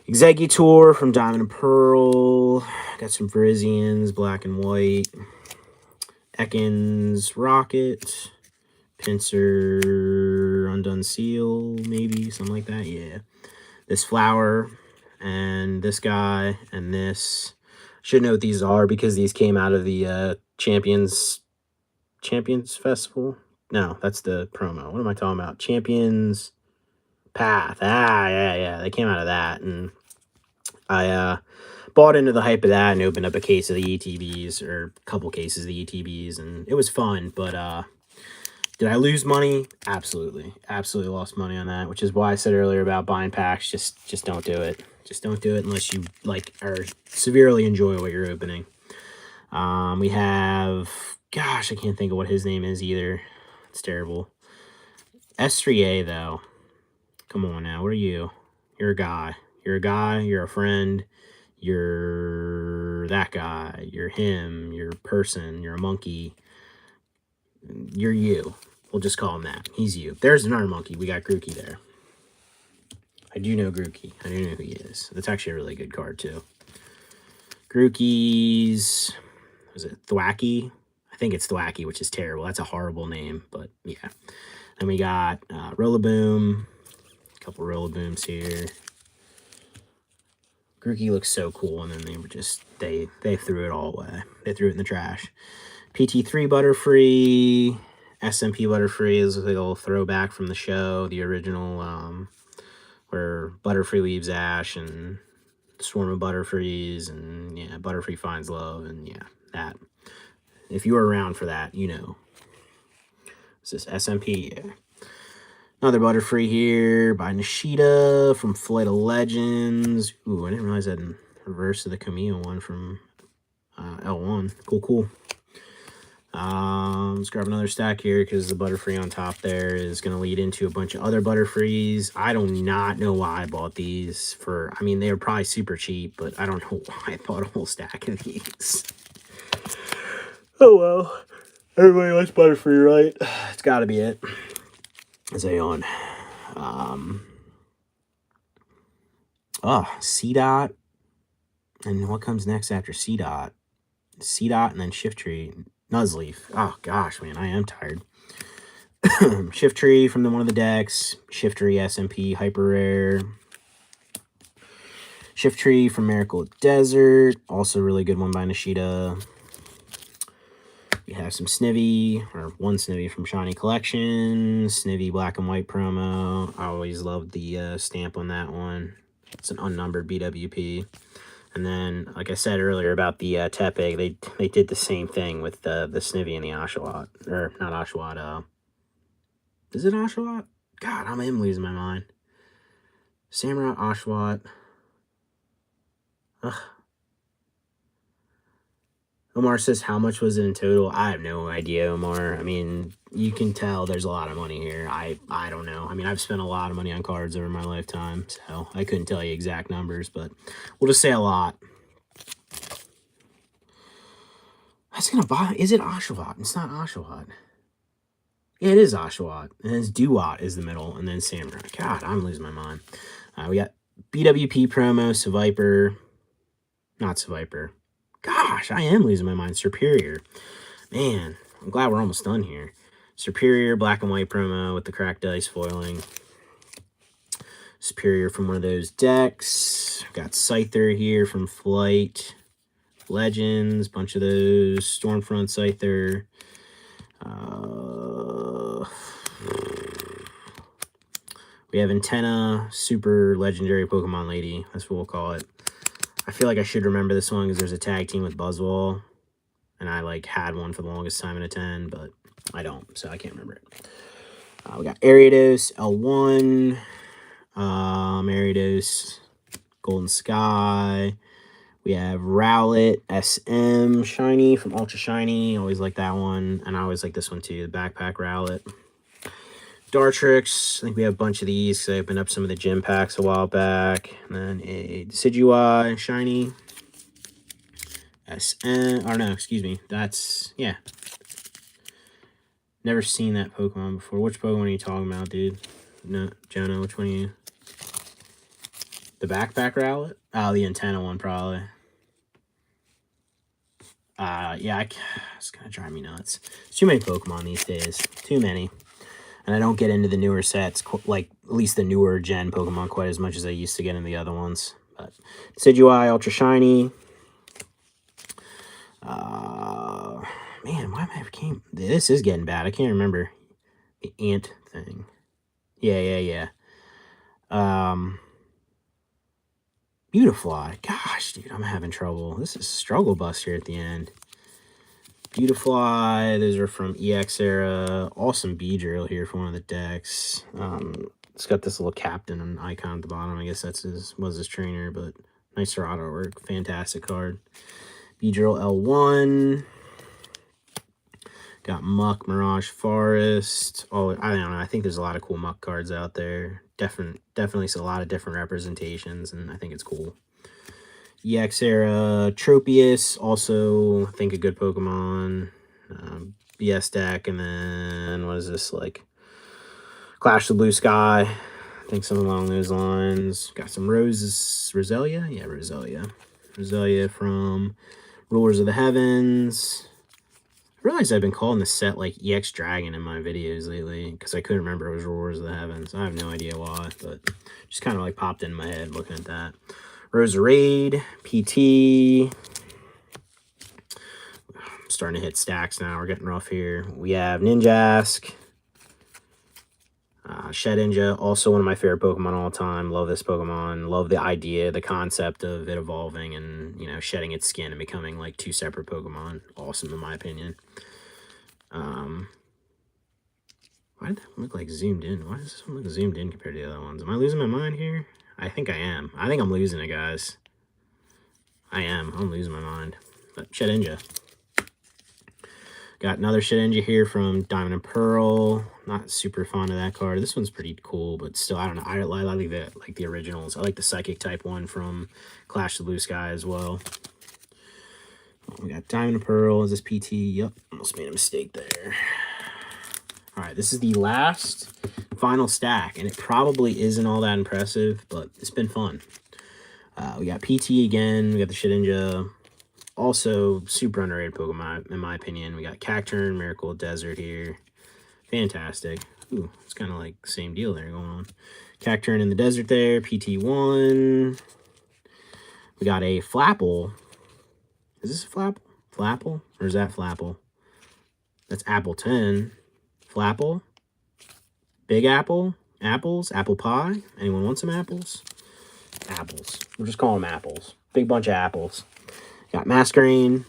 Speaker 1: Executor from Diamond and Pearl. Got some Virizions, Black and White. Ekans, Rocket. Pinsir, Undone Seal, maybe, something like that, yeah. This flower, and this guy, and this. Should know what these are because these came out of the Champions Festival. No, that's the promo. What am I talking about? Champions Path. Yeah. They came out of that, and I bought into the hype of that and opened up a case of the ETBs, or a couple cases of the ETBs, and it was fun, but did I lose money? Absolutely. Absolutely lost money on that, which is why I said earlier about buying packs. Just don't do it. Just don't do it unless you like are severely enjoy what you're opening. We have, gosh, I can't think of what his name is either. It's terrible. S3A, though. Come on now. What are you? You're a guy. You're a guy. You're a friend. You're that guy. You're him. You're a person. You're a monkey. You're you. We'll just call him that. He's you. There's another monkey. We got Grookey there. I do know Grookey. I do know who he is. That's actually a really good card, too. Grookey's... Was it Thwacky? I think it's Thwacky, which is terrible. That's a horrible name, but yeah. Then we got Rillaboom. A couple Rillabooms here. Grookey looks so cool, and then they were just... They threw it all away. They threw it in the trash. PT3 Butterfree... SMP Butterfree is like a little throwback from the show, the original, where Butterfree leaves Ash and Swarm of Butterfrees, and yeah, Butterfree finds love, and yeah, that. If you were around for that, you know. Is this SMP? Yeah. Another Butterfree here by Nishida from Flight of Legends. Ooh, I didn't realize that in reverse of the Camille one from L1. Cool. Let's grab another stack here because the Butterfree on top there is going to lead into a bunch of other Butterfrees. I do not know why I bought these for... I mean, they were probably super cheap, but I don't know why I bought a whole stack of these. Oh, well. Everybody likes Butterfree, right? It's got to be it. Zayon. C-Dot. And what comes next after C-Dot? C-Dot and then Shiftry. Nuzleaf. Oh, gosh, man, I am tired. Shiftry from one of the decks. Shiftry SMP Hyper Rare. Shiftry from Miracle Desert. Also a really good one by Nishida. We have some Snivy, or one Snivy from Shiny Collection. Snivy Black and White promo. I always loved the stamp on that one. It's an unnumbered BWP. And then, like I said earlier about the Tepig, they did the same thing with the Snivy and the Oshawott. Or, not Oshawott, is it Oshawott? God, I'm losing my mind. Samurai Oshawott. Ugh. Omar says, how much was it in total? I have no idea, Omar. I mean, you can tell there's a lot of money here. I don't know. I mean, I've spent a lot of money on cards over my lifetime, so I couldn't tell you exact numbers, but we'll just say a lot. I was going to buy... Is it Oshawott? It's not Oshawott. Yeah, it is Oshawott. And then Duat is the middle, and then Samurai. God, I'm losing my mind. We got BWP promo, Seviper. Not Seviper. Gosh, I am losing my mind. Superior. Man, I'm glad we're almost done here. Superior Black and White promo with the cracked dice foiling. Superior from one of those decks. Got Scyther here from Flight Legends. Bunch of those. Stormfront Scyther. We have Antenna, super legendary Pokemon lady. That's what we'll call it. I feel like I should remember this one because there's a tag team with Buzzwole. And I, like, had one for the longest time in a 10, but I don't, so I can't remember it. We got Ariados, L1, Ariados, Golden Sky. We have Rowlet, SM, Shiny from Ultra Shiny. Always like that one. And I always like this one, too, the Backpack Rowlet. Dartrix, I think we have a bunch of these because I opened up some of the gym packs a while back. And then a Decidueye, Shiny. SN, or no, excuse me. That's, yeah. Never seen that Pokemon before. Which Pokemon are you talking about, dude? No, Jonah, which one are you? The Backpack Rowlet? Oh, the antenna one, probably. Yeah, it's gonna drive me nuts. There's too many Pokemon these days. Too many. And I don't get into the newer sets, like, at least the newer gen Pokemon quite as much as I used to get in the other ones. But Decidueye, Ultra Shiny. Man, why am I came? This is getting bad. I can't remember the ant thing. Yeah. Beautifly. Gosh, dude, I'm having trouble. This is Struggle Bus here at the end. Beautifly. Those are from EX era. Awesome Beedrill here for one of the decks. It's got this little captain and icon at the bottom. I guess that's was his trainer, but nice artwork. Fantastic card. Beedrill L1. Got Muck, Mirage Forest. Oh, I don't know. I think there's a lot of cool Muck cards out there. Definitely a lot of different representations, and I think it's cool. EX era Tropius, also I think a good Pokemon. BS deck, and then what is this, like Clash the Blue Sky? I think something along those lines. Got some Roselia? Yeah, Roselia. Roselia from Rulers of the Heavens. I realize I've been calling this set like EX Dragon in my videos lately because I couldn't remember it was Rulers of the Heavens. I have no idea why, but just kind of like popped in my head looking at that. Roserade, PT. I'm starting to hit stacks now. We're getting rough here. We have Ninjask. Shedinja, also one of my favorite Pokemon all time. Love this Pokemon. Love the idea, the concept of it evolving and, you know, shedding its skin and becoming like two separate Pokemon. Awesome in my opinion. Why did that look like zoomed in? Why does this one look zoomed in compared to the other ones? Am I losing my mind here? I think I am. I think I'm losing it, guys. I am. I'm losing my mind. But Shedinja. Got another Shedinja here from Diamond and Pearl. Not super fond of that card. This one's pretty cool, but still, I don't know. I like the originals. I like the Psychic type one from Clash of the Blue Sky as well. We got Diamond and Pearl. Is this PT? Yep. Almost made a mistake there. All right, this is the last final stack, and it probably isn't all that impressive, but it's been fun. We got PT again. We got the Shedinja. Also, super underrated Pokemon, in my opinion. We got Cacturne, Miracle Desert here. Fantastic. Ooh, it's kind of like the same deal there going on. Cacturne in the desert there. PT1. We got a Flapple. Is this a Flapple? Flapple? Or is that Flapple? That's Appleton. Flapple. Big Apple. Apples. Apple pie. Anyone want some apples? Apples. We'll just call them apples. Big bunch of apples. Got Masquerain.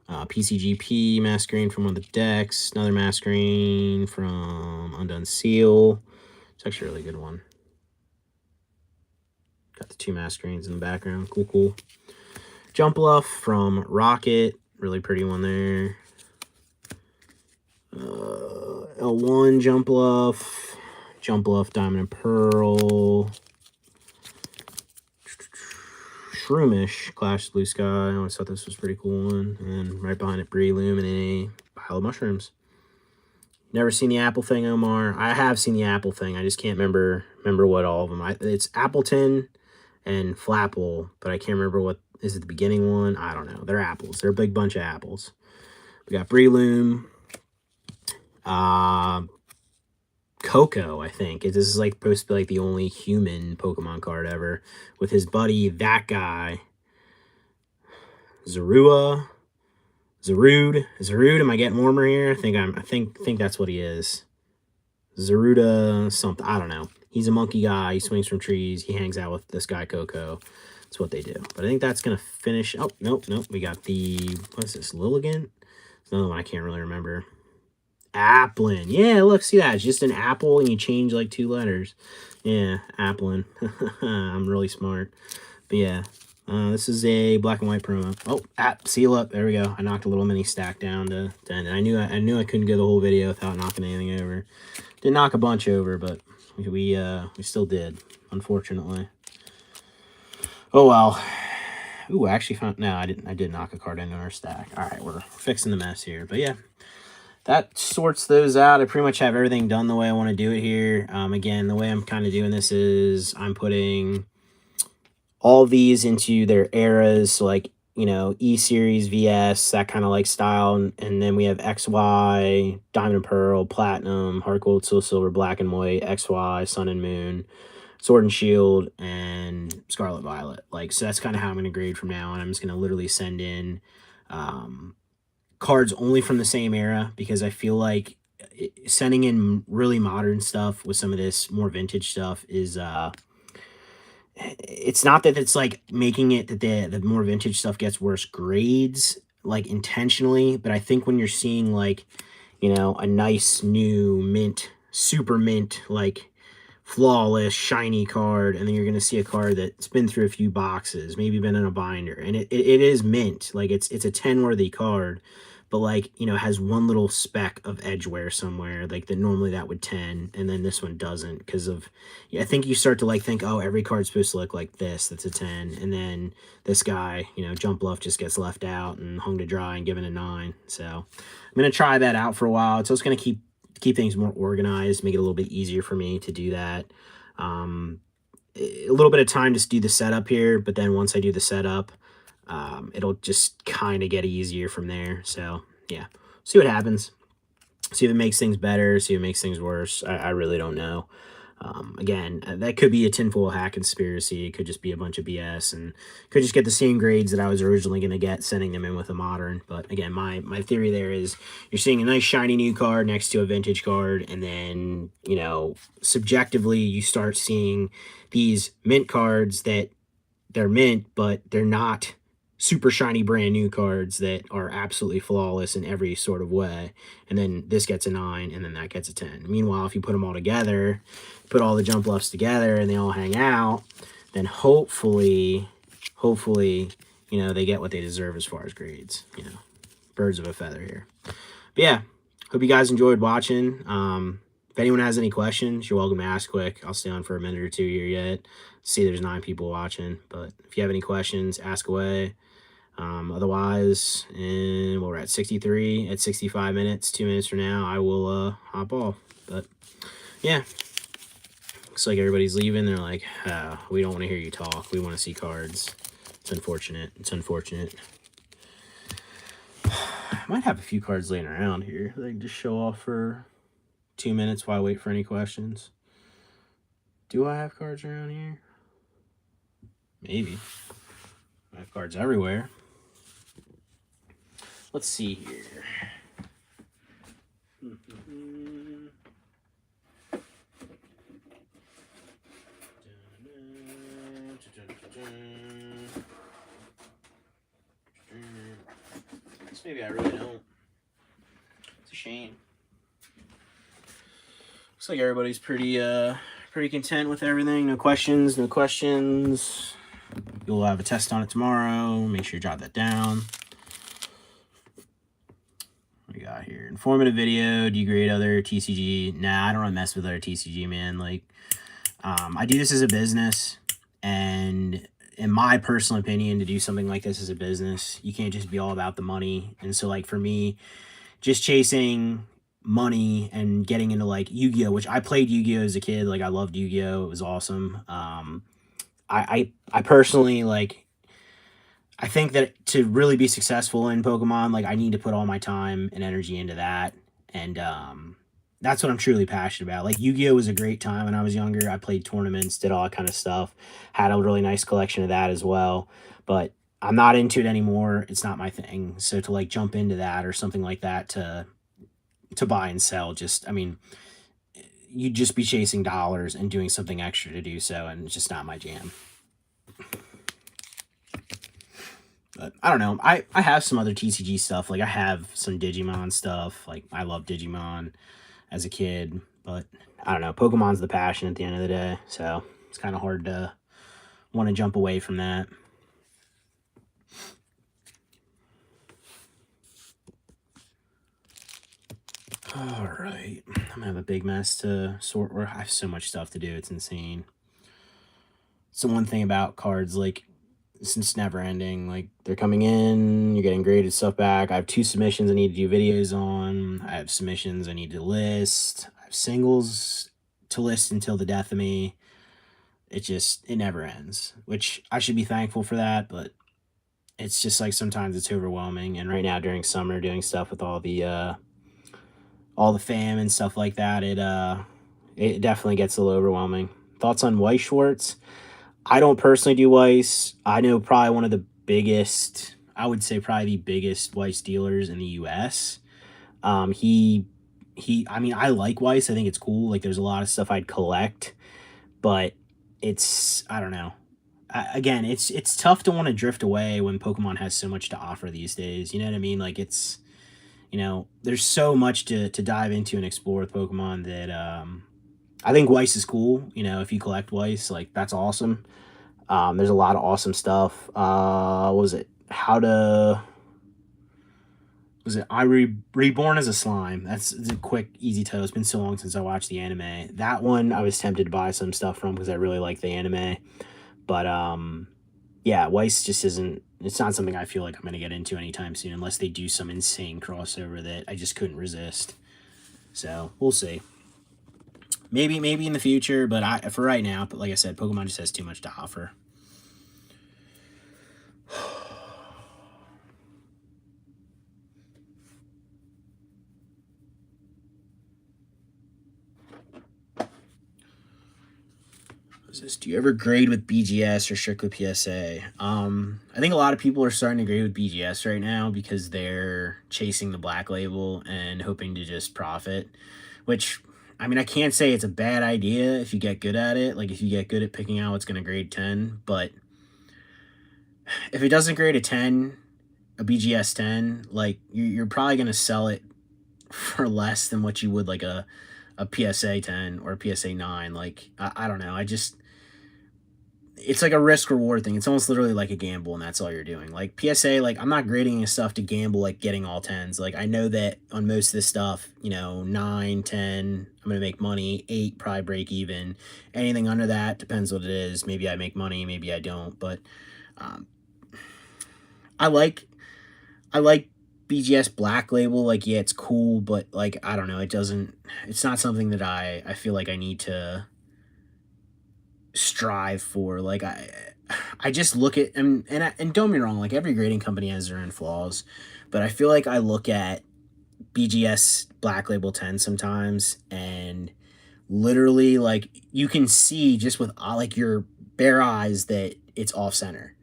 Speaker 1: PCGP Masquerain from one of the decks. Another Masquerain from Undone Seal. It's actually a really good one. Got the two Masquerains in the background. Cool. Jumpluff from Rocket. Really pretty one there. L1 Jumpluff. Jumpluff Diamond and Pearl. Shroomish, Clash Blue Sky. I always thought this was a pretty cool one. And then right behind it, Breloom and a pile of mushrooms. Never seen the apple thing, Omar. I have seen the apple thing. I just can't remember what all of them. It's Appleton and Flapple, but I can't remember what is it the beginning one. I don't know. They're apples. They're a big bunch of apples. We got Breloom. Coco, I think. This is like supposed to be like the only human Pokemon card ever. With his buddy, that guy. Zarude. Am I getting warmer here? I think that's what he is. Zaruda something. I don't know. He's a monkey guy. He swings from trees. He hangs out with this guy Coco. That's what they do. But I think that's going to finish. Oh, nope. We got the, what's this, Lilligant? It's another one I can't really remember. Applin. Yeah, look, see that? It's just an apple and you change like 2 letters. Yeah, Applin. I'm really smart. But yeah, this is a black and white promo. Oh, see, look, there we go. I knocked a little mini stack down to end. I knew I couldn't go the whole video without knocking anything over. Didn't knock a bunch over, but we still did, unfortunately. Oh well. Ooh, I actually found, no, I did knock a card into our stack. All right, we're fixing the mess here. But yeah, that sorts those out. I pretty much have everything done the way I want to do it here. Again, the way I'm kind of doing this is I'm putting all these into their eras. So like, you know, E Series, VS, that kind of like style. And then we have XY, Diamond and Pearl, Platinum, Heart Gold, Soul Silver, Black and White, XY, Sun and Moon, Sword and Shield, and Scarlet Violet. Like, so that's kind of how I'm going to grade from now on. I'm just going to literally send in cards only from the same era, because I feel like sending in really modern stuff with some of this more vintage stuff is it's not that it's like making it that the more vintage stuff gets worse grades like intentionally, but I think when you're seeing like, you know, a nice new mint, super mint, like flawless shiny card, and then you're going to see a card that's been through a few boxes, maybe been in a binder, and it is mint, like it's a 10 worthy card, but like, you know, has one little speck of edge wear somewhere, like that normally that would 10, and then this one doesn't, because of, yeah, I think you start to like think, oh, every card's supposed to look like this, that's a 10, and then this guy, you know, Jump Bluff just gets left out and hung to dry and given a 9. So I'm going to try that out for a while. So it's going to keep things more organized, make it a little bit easier for me to do that. A little bit of time to do the setup here, but then once I do the setup, it'll just kind of get easier from there. So yeah, see what happens. See if it makes things better, see if it makes things worse. I really don't know. Again, that could be a tinfoil hat conspiracy. It could just be a bunch of BS, and could just get the same grades that I was originally going to get sending them in with a modern. But again, my theory there is you're seeing a nice shiny new card next to a vintage card, and then, you know, subjectively you start seeing these mint cards that they're mint, but they're not super shiny brand new cards that are absolutely flawless in every sort of way. And then this gets a 9, and then that gets a 10. Meanwhile, if you put them all together, put all the Jump Bluffs together, and they all hang out, then hopefully, you know, they get what they deserve as far as grades. You know, birds of a feather here. But yeah, hope you guys enjoyed watching. If anyone has any questions, you're welcome to ask quick. I'll stay on for a minute or two here yet. See, there's 9 people watching, but if you have any questions, ask away. Otherwise, and we're at 63, at 65 minutes, 2 minutes from now, I will hop off. But yeah, looks like everybody's leaving. They're like, we don't want to hear you talk. We want to see cards. It's unfortunate. It's unfortunate. I might have a few cards laying around here that I can just show off for 2 minutes while I wait for any questions. Do I have cards around here? Maybe. I have cards everywhere. Let's see here. Maybe I really don't. It's a shame. Looks like everybody's pretty content with everything. No questions. You'll have a test on it tomorrow. Make sure you jot that down. What do we got here? Informative video. Do you grade other TCG? Nah, I don't want to mess with other TCG, man. Like, I do this as a business, and in my personal opinion, to do something like this as a business, you can't just be all about the money. And so, like, for me, just chasing money and getting into like Yu-Gi-Oh, which I played Yu-Gi-Oh as a kid. Like, I loved Yu-Gi-Oh. It was awesome. I personally, like, I think that to really be successful in Pokemon, like, I need to put all my time and energy into that. And that's what I'm truly passionate about. Like, Yu-Gi-Oh was a great time when I was younger. I played tournaments, did all that kind of stuff, had a really nice collection of that as well. But I'm not into it anymore. It's not my thing. So to like jump into that or something like that to buy and sell, just, I mean, you'd just be chasing dollars and doing something extra to do so, and it's just not my jam. But I don't know. I have some other TCG stuff. Like I have some Digimon stuff. Like I love Digimon as a kid, but I don't know. Pokemon's the passion at the end of the day, so it's kind of hard to want to jump away from that. All right, I'm gonna have a big mess to sort. I have so much stuff to do. It's insane. So one thing about cards, like it's never ending. Like they're coming in, you're getting graded stuff back. I have 2 submissions I need to do videos on. I have submissions I need to list. I have singles to list until the death of me. It never ends, which I should be thankful for that, but it's just like sometimes it's overwhelming. And right now during summer, doing stuff with all the fam and stuff like that, it definitely gets a little overwhelming. Thoughts on Weiss Schwartz? I don't personally do Weiss. I know probably one of the biggest, I would say probably the biggest Weiss dealers in the U.S. I mean, I like Weiss. I think it's cool. Like, there's a lot of stuff I'd collect, but I don't know. Again, it's tough to want to drift away when Pokemon has so much to offer these days. You know what I mean? Like, there's so much to dive into and explore with Pokemon that I think Weiss is cool. If you collect Weiss, like that's awesome. There's a lot of awesome stuff. What was it? Reborn as a Slime? It's a quick, easy title. It's been so long since I watched the anime. That one I was tempted to buy some stuff from because I really like the anime. But yeah, Weiss just isn't. It's not something I feel like I'm gonna get into anytime soon, unless they do some insane crossover that I just couldn't resist. So we'll see. Maybe in the future, but for right now, but like I said, Pokemon just has too much to offer. Do you ever grade with BGS or strictly PSA? I think a lot of people are starting to grade with BGS right now because they're chasing the black label and hoping to just profit, which, I mean, I can't say it's a bad idea if you get good at it. Like, if you get good at picking out what's going to grade 10, but if it doesn't grade a 10, a BGS 10, like, you're probably going to sell it for less than what you would, like, a PSA 10 or a PSA 9. Like, I don't know. It's like a risk reward thing. It's almost literally like a gamble, and that's all you're doing. Like PSA, like I'm not grading this stuff to gamble, like getting all 10s. Like I know that on most of this stuff, 9, 10, I'm gonna make money. 8, probably break even. Anything under that depends what it is. Maybe I make money, maybe I don't. But I like BGS Black Label. Like, yeah, it's cool, but like I don't know. It's not something that I feel like I need to strive for. Like I just look at and don't get me wrong, like every grading company has their own flaws, but I feel like I look at BGS Black Label 10 sometimes and literally like you can see just with like your bare eyes that it's off center.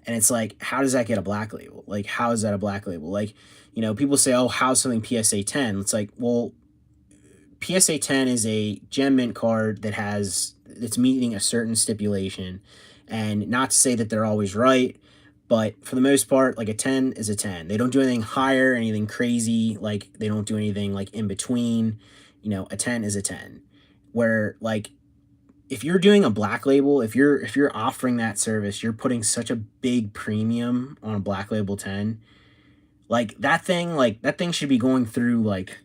Speaker 1: And it's like, how does that get a black label? Like, how is that a black label? Like, people say, oh, how's something PSA 10? It's like, well, PSA 10 is a gem mint card that's meeting a certain stipulation. And not to say that they're always right, but for the most part, like a 10 is a 10. They don't do anything higher, anything crazy. Like they don't do anything like in between. A 10 is a 10. Where like if you're doing a black label, if you're offering that service, you're putting such a big premium on a black label 10. Like that thing should be going through like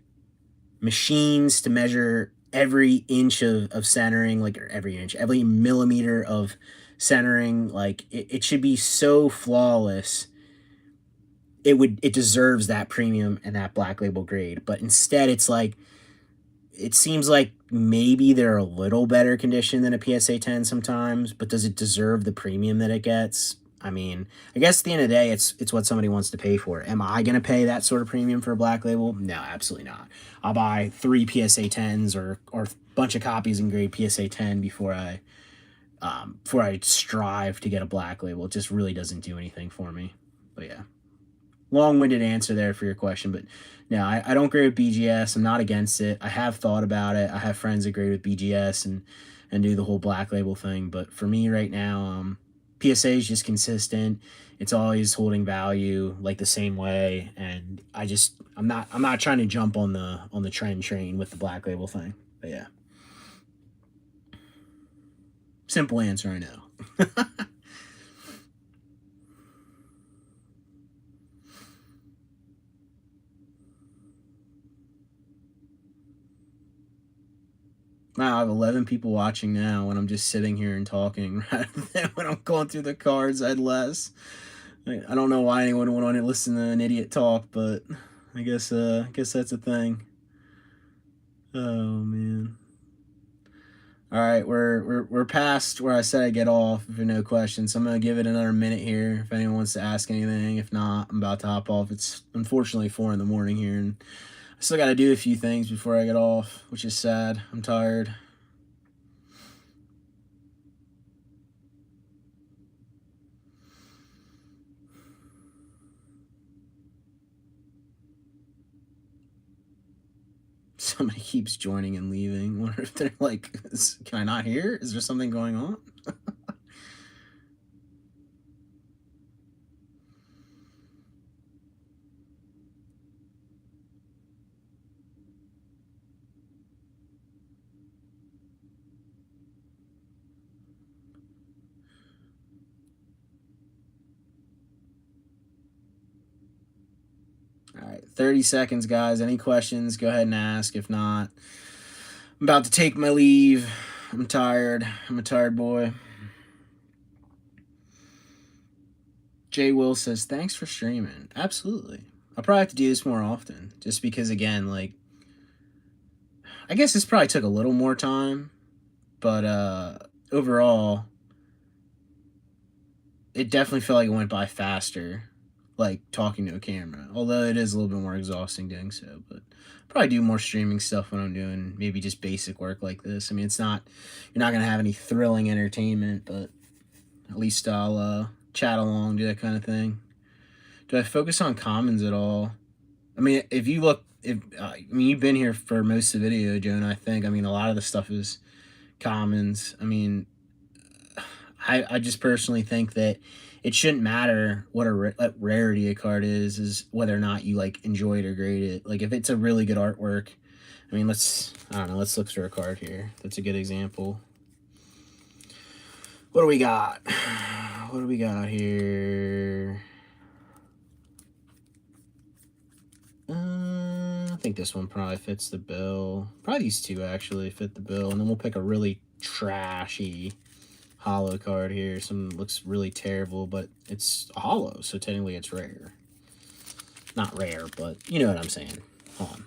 Speaker 1: machines to measure every inch of centering, like every millimeter of centering. Like it should be so flawless. It deserves that premium and that black label grade. But instead it's like, it seems like maybe they're a little better condition than a PSA 10 sometimes, but does it deserve the premium that it gets? I mean, I guess at the end of the day, it's what somebody wants to pay for. Am I going to pay that sort of premium for a black label? No, absolutely not. I'll buy 3 PSA 10s or a bunch of copies and grade PSA 10 before I strive to get a black label. It just really doesn't do anything for me. But yeah, long-winded answer there for your question. But no, I don't grade with BGS. I'm not against it. I have thought about it. I have friends that grade with BGS and do the whole black label thing. But for me right now, PSA is just consistent. It's always holding value like the same way, and I'm not trying to jump on the trend train with the Black Label thing. But yeah, simple answer, I know. Wow, I have 11 people watching now when I'm just sitting here and talking, rather than when I'm going through the cards, I had less. I don't know why anyone would want to listen to an idiot talk, but I guess that's a thing. Oh man. All right, we're past where I said I get off if there are no questions. So I'm gonna give it another minute here if anyone wants to ask anything. If not, I'm about to hop off. It's unfortunately 4 in the morning here, and I still got to do a few things before I get off, which is sad. I'm tired. Somebody keeps joining and leaving. Wonder if they're like, can I not hear? Is there something going on? All right, 30 seconds, guys. Any questions, go ahead and ask. If not, I'm about to take my leave. I'm tired. I'm a tired boy. Jay Will says, thanks for streaming. Absolutely. I'll probably have to do this more often, just because, again, like, I guess this probably took a little more time, but overall, it definitely felt like it went by faster, like talking to a camera. Although it is a little bit more exhausting doing so, but probably do more streaming stuff when I'm doing maybe just basic work like this. I mean, you're not gonna have any thrilling entertainment, but at least I'll chat along, do that kind of thing. Do I focus on commons at all? I mean, if you look, you've been here for most of the video, Jonah. I think. I mean, a lot of the stuff is commons. I mean, I just personally think that it shouldn't matter what a rarity a card is whether or not you like enjoy it or grade it. Like if it's a really good artwork, I mean, let's look through a card here. That's a good example. What do we got? What do we got here? I think this one probably fits the bill. Probably these two actually fit the bill, and then we'll pick a really trashy hollow card here. Some looks really terrible, but it's a hollow, so technically it's rare. Not rare, but you know what I'm saying. Hold on.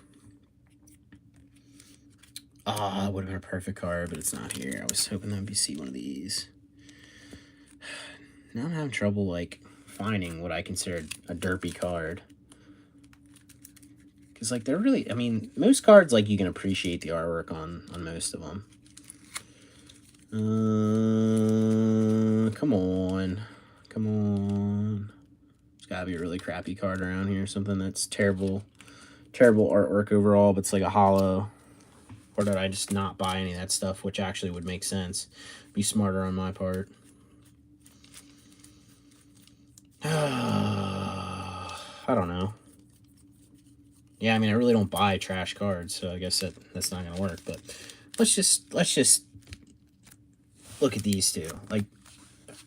Speaker 1: Ah, that would have been a perfect card, but it's not here. I was hoping that would be see one of these. Now I'm having trouble like finding what I consider a derpy card. Because like they're really, I mean, most cards like you can appreciate the artwork on most of them. Come on. Come on. There's gotta be a really crappy card around here. Something that's terrible artwork overall, but it's like a hollow. Or did I just not buy any of that stuff, which actually would make sense. Be smarter on my part. I don't know. Yeah, I mean, I really don't buy trash cards, so I guess that's not gonna work. But let's just look at these two. Like,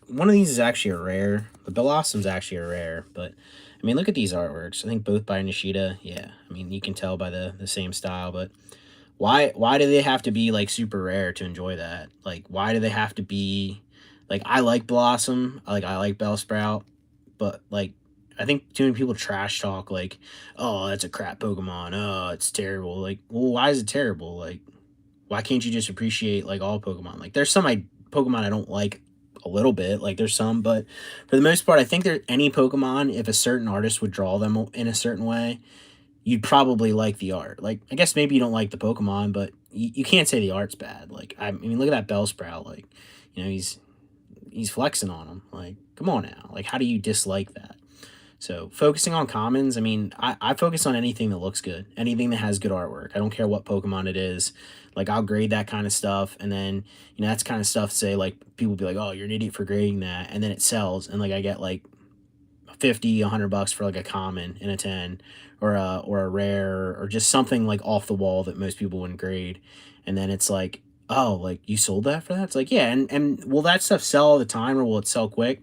Speaker 1: one of these is actually a rare. The Blossom's actually a rare, but I mean, look at these artworks. I think both by Nishida. Yeah, I mean, you can tell by the same style, but why do they have to be like super rare to enjoy that? Like, why do they have to be like, I like Blossom, I like Bellsprout, but like, I think too many people trash talk like, oh, that's a crap Pokemon, oh, it's terrible. Like, well, why is it terrible? Like, why can't you just appreciate like all Pokemon? Like, there's some Pokemon I don't like a little bit, like there's some, but for the most part, I think there any Pokemon, if a certain artist would draw them in a certain way, you'd probably like the art. Like, I guess maybe you don't like the Pokemon, but you can't say the art's bad. Like, I mean, look at that Bellsprout. Like, you know, he's flexing on him. Like, come on now. Like, how do you dislike that? So focusing on commons, I mean, I focus on anything that looks good, anything that has good artwork. I don't care what Pokemon it is. Like I'll grade that kind of stuff, and then that's kind of stuff. Say like people be like, "Oh, you're an idiot for grading that," and then it sells, and like I get like 50, $100 for like a common in a 10, or a rare, or just something like off the wall that most people wouldn't grade. And then it's like, oh, like you sold that for that? It's like, yeah, and will that stuff sell all the time, or will it sell quick?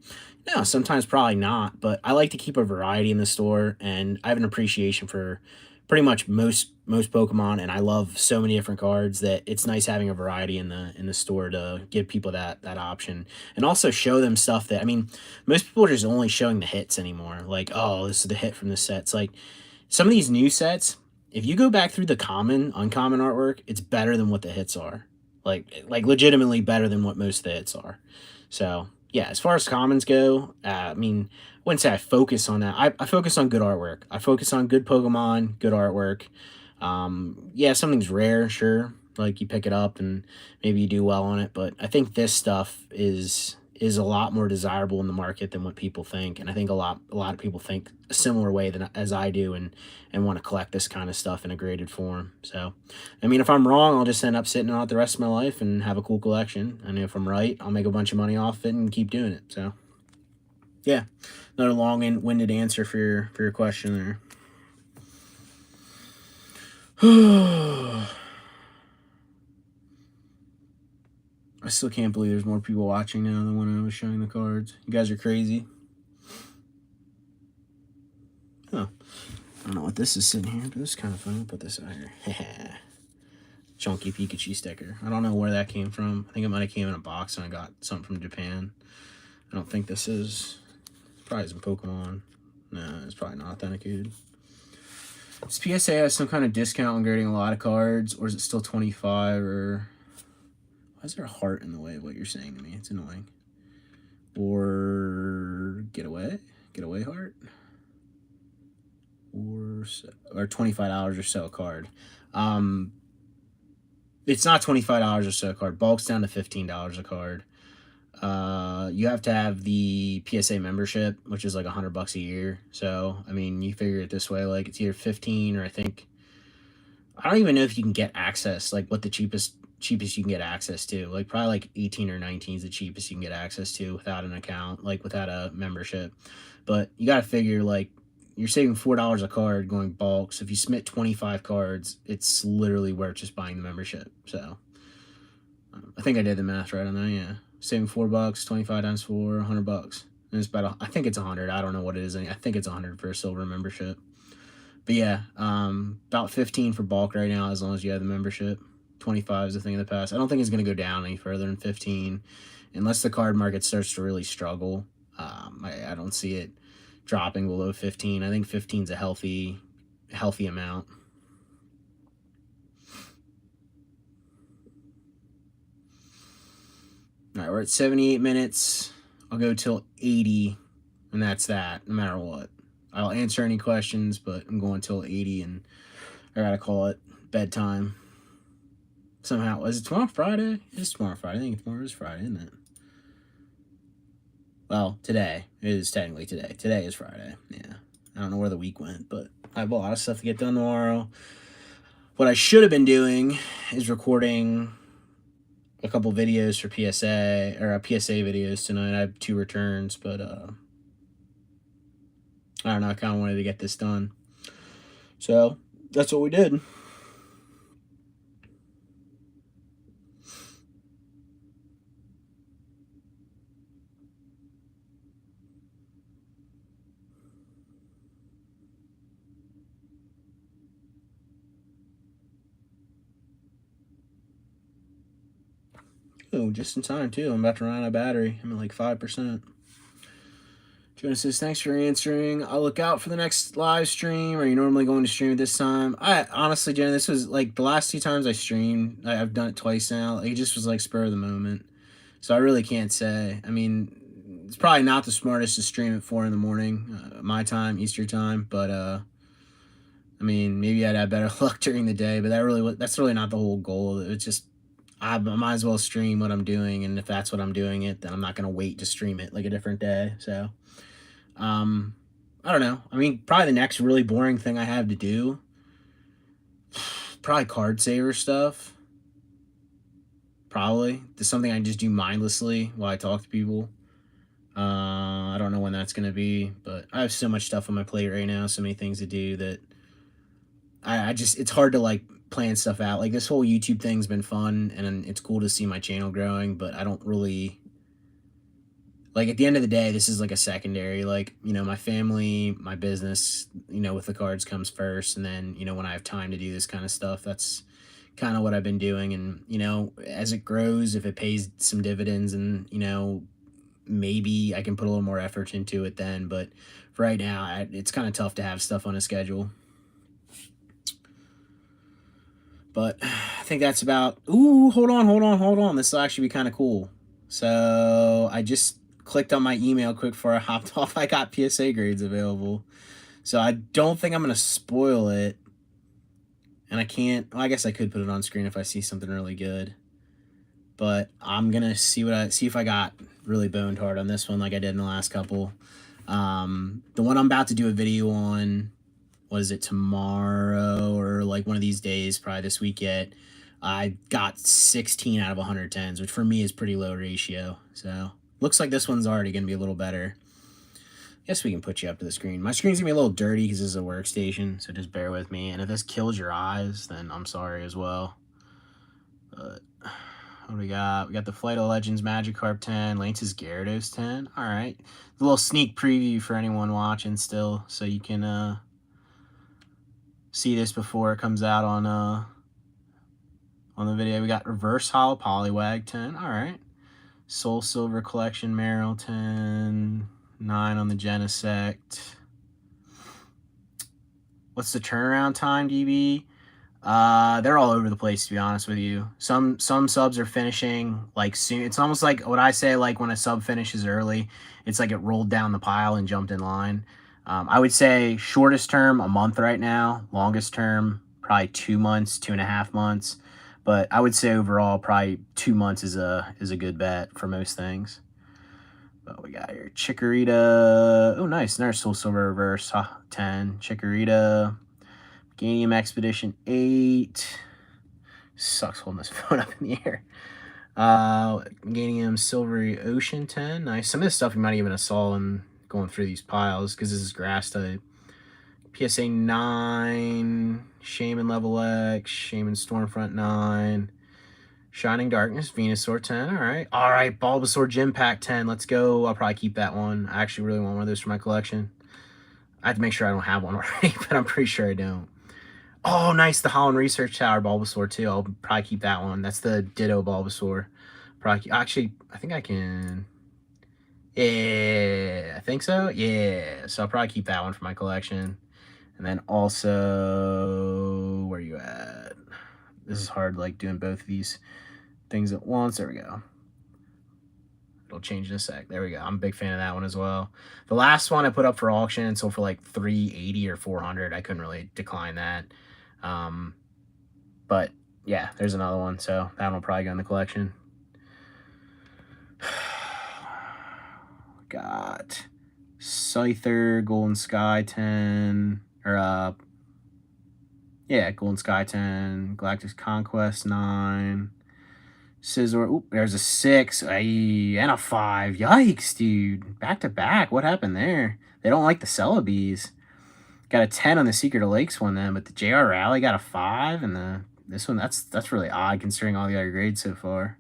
Speaker 1: No, sometimes probably not, but I like to keep a variety in the store, and I have an appreciation for pretty much most Pokemon, and I love so many different cards that it's nice having a variety in the store to give people that option, and also show them stuff that, I mean, most people are just only showing the hits anymore. Like, oh, this is the hit from the set. It's like some of these new sets, if you go back through the common, uncommon artwork, it's better than what the hits are. Like legitimately better than what most of the hits are. So yeah, as far as commons go, I mean, I wouldn't say I focus on that. I focus on good artwork. I focus on good Pokemon, good artwork. Yeah, something's rare, sure. Like you pick it up and maybe you do well on it, but I think this stuff is a lot more desirable in the market than what people think, and I think a lot of people think a similar way than as I do, and want to collect this kind of stuff in a graded form. So I mean, if I'm wrong, I'll just end up sitting on it the rest of my life and have a cool collection, and if I'm right, I'll make a bunch of money off it and keep doing it. So yeah, another long-winded answer for your question there. I still can't believe there's more people watching now than when I was showing the cards. You guys are crazy. Oh, I don't know what this is sitting here, but this is kind of fun. I'll put this out here. Chunky Pikachu sticker. I don't know where that came from. I think it might have came in a box and I got something from Japan. I don't think this is. Probably some Pokemon. No, it's probably not authenticated. Does PSA has some kind of discount on grading a lot of cards, or is it still 25? Or why is there a heart in the way of what you're saying to me? It's annoying. Or get away heart, or $25 or so a card. It's not $25 or so a card. Bulk's down to $15 a card. You have to have the PSA membership, which is like $100 a year. So I mean, you figure it this way, like it's either 15, or I don't even know if you can get access, like what the cheapest you can get access to. Like probably like 18 or 19 is the cheapest you can get access to without an account, like without a membership. But you got to figure, like, you're saving $4 a card going bulk. So if you submit 25 cards, it's literally worth just buying the membership. So I think I did the math right on that. Yeah, saving $4, 25 times 4, $100. And it's about, I think it's 100. I don't know what it is. I think it's 100 for a silver membership. But yeah, about 15 for bulk right now, as long as you have the membership. 25 is the thing of the past. I don't think it's going to go down any further than 15, unless the card market starts to really struggle. I don't see it dropping below 15. I think 15 is a healthy amount. All right, we're at 78 minutes. I'll go till 80, and that's that, no matter what. I'll answer any questions, but I'm going till 80, and I gotta call it bedtime. Somehow, is it tomorrow Friday? It's tomorrow Friday. I think tomorrow is Friday, isn't it? Well, today. It is technically today. Today is Friday. Yeah. I don't know where the week went, but I have a lot of stuff to get done tomorrow. What I should have been doing is recording a couple videos for PSA, or PSA videos tonight. I have 2 returns, but I don't know. I kind of wanted to get this done. So that's what we did. Oh, just in time, too. I'm about to run out of battery. I'm at like 5%. Jonah says, thanks for answering. I'll look out for the next live stream. Are you normally going to stream at this time? I honestly, Jonah, this was like the last 2 times I streamed. I've done it twice now. It just was like spur of the moment. So I really can't say. I mean, it's probably not the smartest to stream at 4 in the morning, my time, Eastern time. But I mean, maybe I'd have better luck during the day. But that's really not the whole goal. It's just, I might as well stream what I'm doing, and if that's what I'm doing it, then I'm not gonna wait to stream it like a different day. So I I don't know. I mean, probably the next really boring thing I have to do, probably card saver stuff. Probably. There's something I just do mindlessly while I talk to people. I don't know when that's going to be, but I have so much stuff on my plate right now, so many things to do that I just, it's hard to like plan stuff out. Like this whole YouTube thing's been fun and it's cool to see my channel growing, but I don't really, like at the end of the day, this is like a secondary, like, you know, my family, my business, you know, with the cards comes first. And then, you know, when I have time to do this kind of stuff, that's kind of what I've been doing. And, you know, as it grows, if it pays some dividends and, you know, maybe I can put a little more effort into it then. But for right now, it's kind of tough to have stuff on a schedule. But I think that's about, ooh, hold on. This will actually be kind of cool. So I just clicked on my email quick before I hopped off. I got PSA grades available. So I don't think I'm going to spoil it. And I can't, well, I guess I could put it on screen if I see something really good. But I'm going to see if I got really boned hard on this one like I did in the last couple. The one I'm about to do a video on, what is it, tomorrow or like one of these days, probably this week yet, I got 16 out of 110s, which for me is pretty low ratio. So looks like this one's already going to be a little better. Guess we can put you up to the screen. My screen's going to be a little dirty because this is a workstation, so just bear with me. And if this kills your eyes, then I'm sorry as well. But what do we got? We got the Flight of Legends Magikarp 10, Lance's Gyarados 10. All right. A little sneak preview for anyone watching still, so you can see this before it comes out on the video. We got Reverse Hollow Poliwag 10. All right. Soul Silver Collection Marill 10. 9 on the Genesect. What's the turnaround time, DB? They're all over the place, to be honest with you. Some subs are finishing like soon. It's almost like what I say, like when a sub finishes early, it's like it rolled down the pile and jumped in line. I would say shortest term, a month right now. Longest term, probably 2 months, 2.5 months. But I would say overall, probably 2 months is a good bet for most things. What we got here? Chikorita. Oh, nice. Another Soul Silver Reverse 10. Chikorita. Meganium Expedition 8. Sucks holding this phone up in the air. Meganium Silvery Ocean 10. Nice. Some of this stuff you might even have saw in going through these piles because this is grass type. PSA 9. Shaman Level X. Shaman Stormfront 9. Shining Darkness, Venusaur 10. All right. All right, Bulbasaur Gym Pack 10. Let's go. I'll probably keep that one. I actually really want one of those for my collection. I have to make sure I don't have one already, but I'm pretty sure I don't. Oh, nice. The Holland Research Tower Bulbasaur, too. I'll probably keep that one. That's the Ditto Bulbasaur. Actually, I think I can. Yeah, I think so. Yeah. So I'll probably keep that one for my collection. And then also, where are you at? This is hard, like, doing both of these things at once. There we go. It'll change in a sec. There we go. I'm a big fan of that one as well. The last one I put up for auction, sold for like $380 or $400. I couldn't really decline that. But yeah, there's another one. So that one will probably go in the collection. Got Scyther, Golden Sky 10. Or yeah, Golden Sky 10. Galactic Conquest 9. Scizor. Oop, there's a 6. And a 5. Yikes, dude. Back to back. What happened there? They don't like the Celebies. Got a 10 on the Secret of Lakes one then, but the JR Rally got a 5, and this one, that's really odd considering all the other grades so far.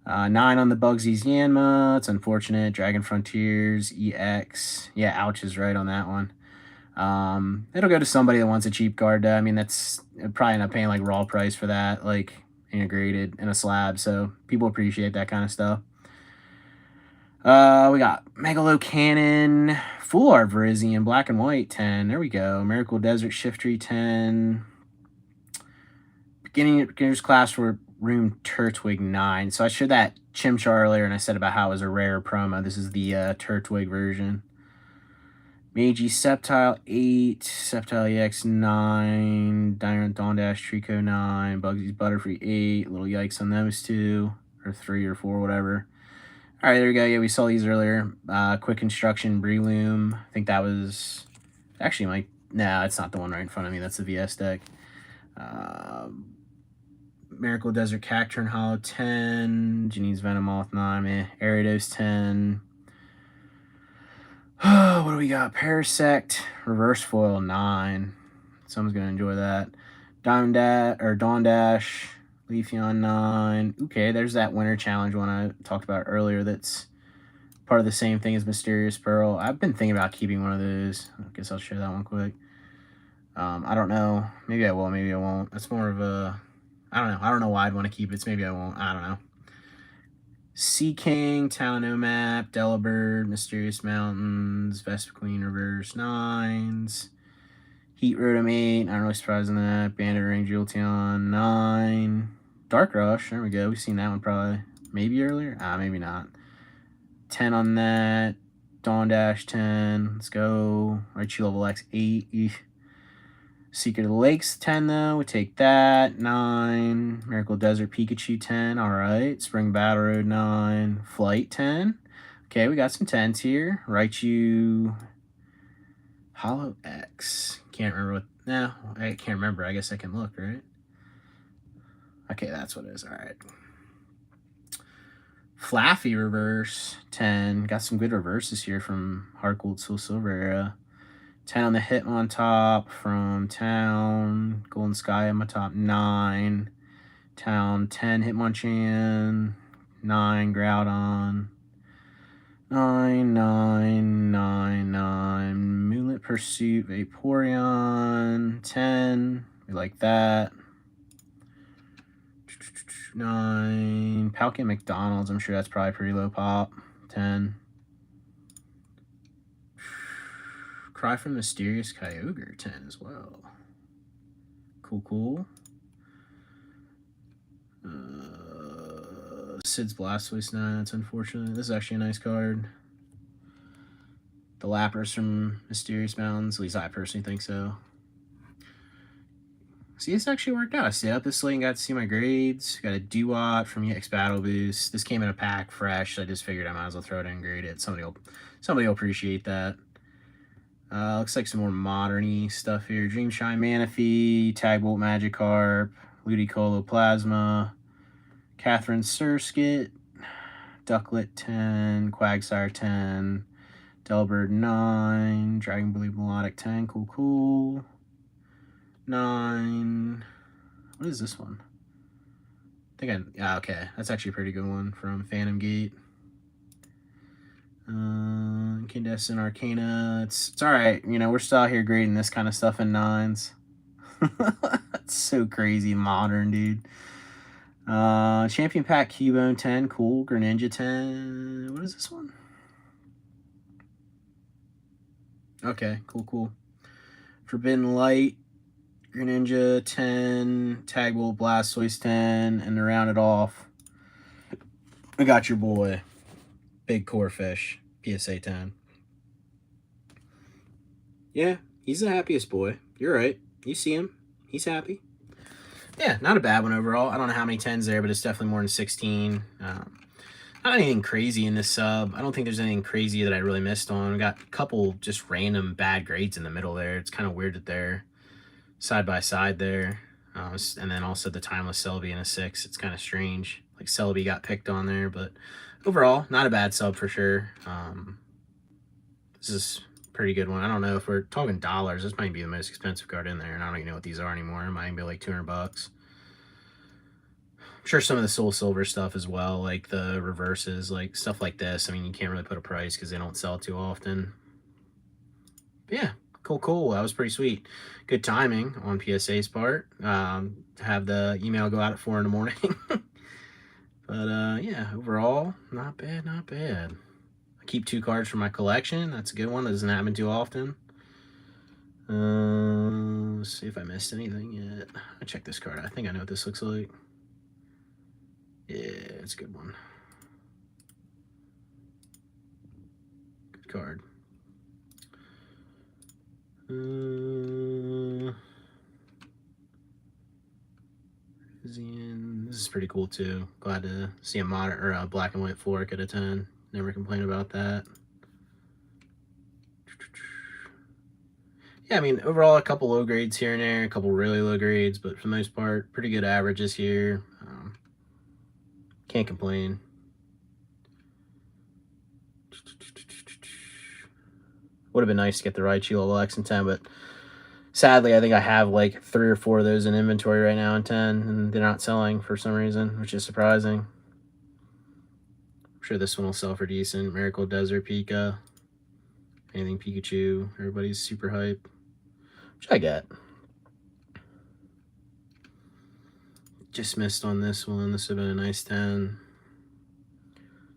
Speaker 1: 9 on the Bugsy's Yanma. It's unfortunate. Dragon Frontiers, EX. Yeah, ouch is right on that one. It'll go to somebody that wants a cheap card, though. I mean, that's probably not paying like raw price for that, like integrated in a slab, so people appreciate that kind of stuff. We got Megalo Cannon, Full Art Virizion, Black and White 10. There we go. Miracle Desert Shiftry 10. Beginner's Classroom Turtwig 9. So I showed that Chimchar earlier, and I said about how it was a rare promo. This is the Turtwig version. Meiji Sceptile 8, Sceptile EX 9, Dondash Trico 9, Bugsy's Butterfree 8, little yikes on those two, or 3 or 4, whatever. All right, there we go. Yeah, we saw these earlier. Quick Construction Breloom. I think that was actually my. No, it's not the one right in front of me. That's the VS deck. Miracle Desert Cacturn Hollow 10. Janine's Venomoth 9. Aridos 10. What do we got? Parasect Reverse Foil 9. Someone's gonna enjoy that. Dawn Dash Leafeon 9. Okay, there's that Winter Challenge one I talked about earlier. That's part of the same thing as Mysterious Pearl. I've been thinking about keeping one of those. I guess I'll share that one quick. I don't know. Maybe I will. Maybe I won't. That's more of a. I don't know. I don't know why I'd want to keep it. So maybe I won't. I don't know. Sea King, Talonmap, Delibird, Mysterious Mountains, Vespiquen Reverse 9s, Heat Rotom 8, not really surprised in that, Bandit Ring Jolteon 9, Dark Rush, there we go, we've seen that one probably, maybe earlier, maybe not, 10 on that, Dawn Dash 10, let's go, Raichu Level X 8, Secret of the Lakes 10 though, we take that, 9, Miracle Desert Pikachu 10, alright, Spring Battle Road 9, Flight 10, okay, we got some 10s here, Raichu, Hollow X, can't remember what, no, I can't remember, I guess I can look, right? Okay, that's what it is, alright. Flaffy Reverse 10, got some good reverses here from Heart Gold Soul Silver era. 10 on the Hitmontop from Town. Golden Sky on my top 9. Town 10 Hitmonchan. 9 Groudon. 9, 9, 9, 9. Moonlit Pursuit Vaporeon. 10. We like that. 9. Palkia McDonald's. I'm sure that's probably pretty low pop. 10. Cry from Mysterious Kyogre 10 as well. Cool. Sid's Blastoise 9, that's unfortunate. This is actually a nice card. The Lapras from Mysterious Mountains, at least I personally think so. See, this actually worked out. I stayed up this late and got to see my grades. Got a Dewott from EX Battle Boost. This came in a pack fresh, so I just figured I might as well throw it in and grade it. Somebody will appreciate that. Looks like some more modern-y stuff here. Dreamshine Manaphy, Tagbolt Magikarp, Ludicolo Plasma, Catherine Surskit, Ducklet 10, Quagsire 10, Delibird 9, Dragon Blue Melodic 10, cool. 9, what is this one? Okay, that's actually a pretty good one from Phantom Gate. Incandescent Arcana, it's alright, you know, we're still out here grading this kind of stuff in 9s. That's so crazy modern, dude. Champion Pack Cubone 10, cool. Greninja 10, what is this one? Okay, cool. Forbidden Light, Greninja 10, Tagbolt Blastoise 10, and to round it off, I got your boy, Big Corphish, PSA 10. Yeah, he's the happiest boy. You're right. You see him. He's happy. Yeah, not a bad one overall. I don't know how many 10s there, but it's definitely more than 16. Not anything crazy in this sub. I don't think there's anything crazy that I really missed on. We got a couple just random bad grades in the middle there. It's kind of weird that they're side by side there. And then also the Timeless Celebi in a 6. It's kind of strange. Like Celebi got picked on there, but overall, not a bad sub for sure. This is a pretty good one. I don't know if we're talking dollars. This might be the most expensive card in there, and I don't even know what these are anymore. It might be like $200. I'm sure some of the Soul Silver stuff as well, like the reverses, like stuff like this. I mean, you can't really put a price because they don't sell too often. But yeah, cool. That was pretty sweet. Good timing on PSA's part. To have the email go out at 4 in the morning. But yeah, overall, not bad. I keep 2 cards from my collection. That's a good one. That doesn't happen too often. Let's see if I missed anything yet. I check this card. I think I know what this looks like. Yeah, it's a good one. Good card. This This is pretty cool too. Glad to see a modern or a black and white Floric at a 10. Never complain about that. Yeah, I mean, overall, a couple low grades here and there, a couple really low grades, but for the most part, pretty good averages here. Can't complain. Would have been nice to get the Raichu LX in 10, but sadly, I think I have like 3 or 4 of those in inventory right now in 10, and they're not selling for some reason, which is surprising. I'm sure this one will sell for decent. Miracle Desert Pika. Anything Pikachu. Everybody's super hype. Which I get. Just missed on this one. This would have been a nice 10.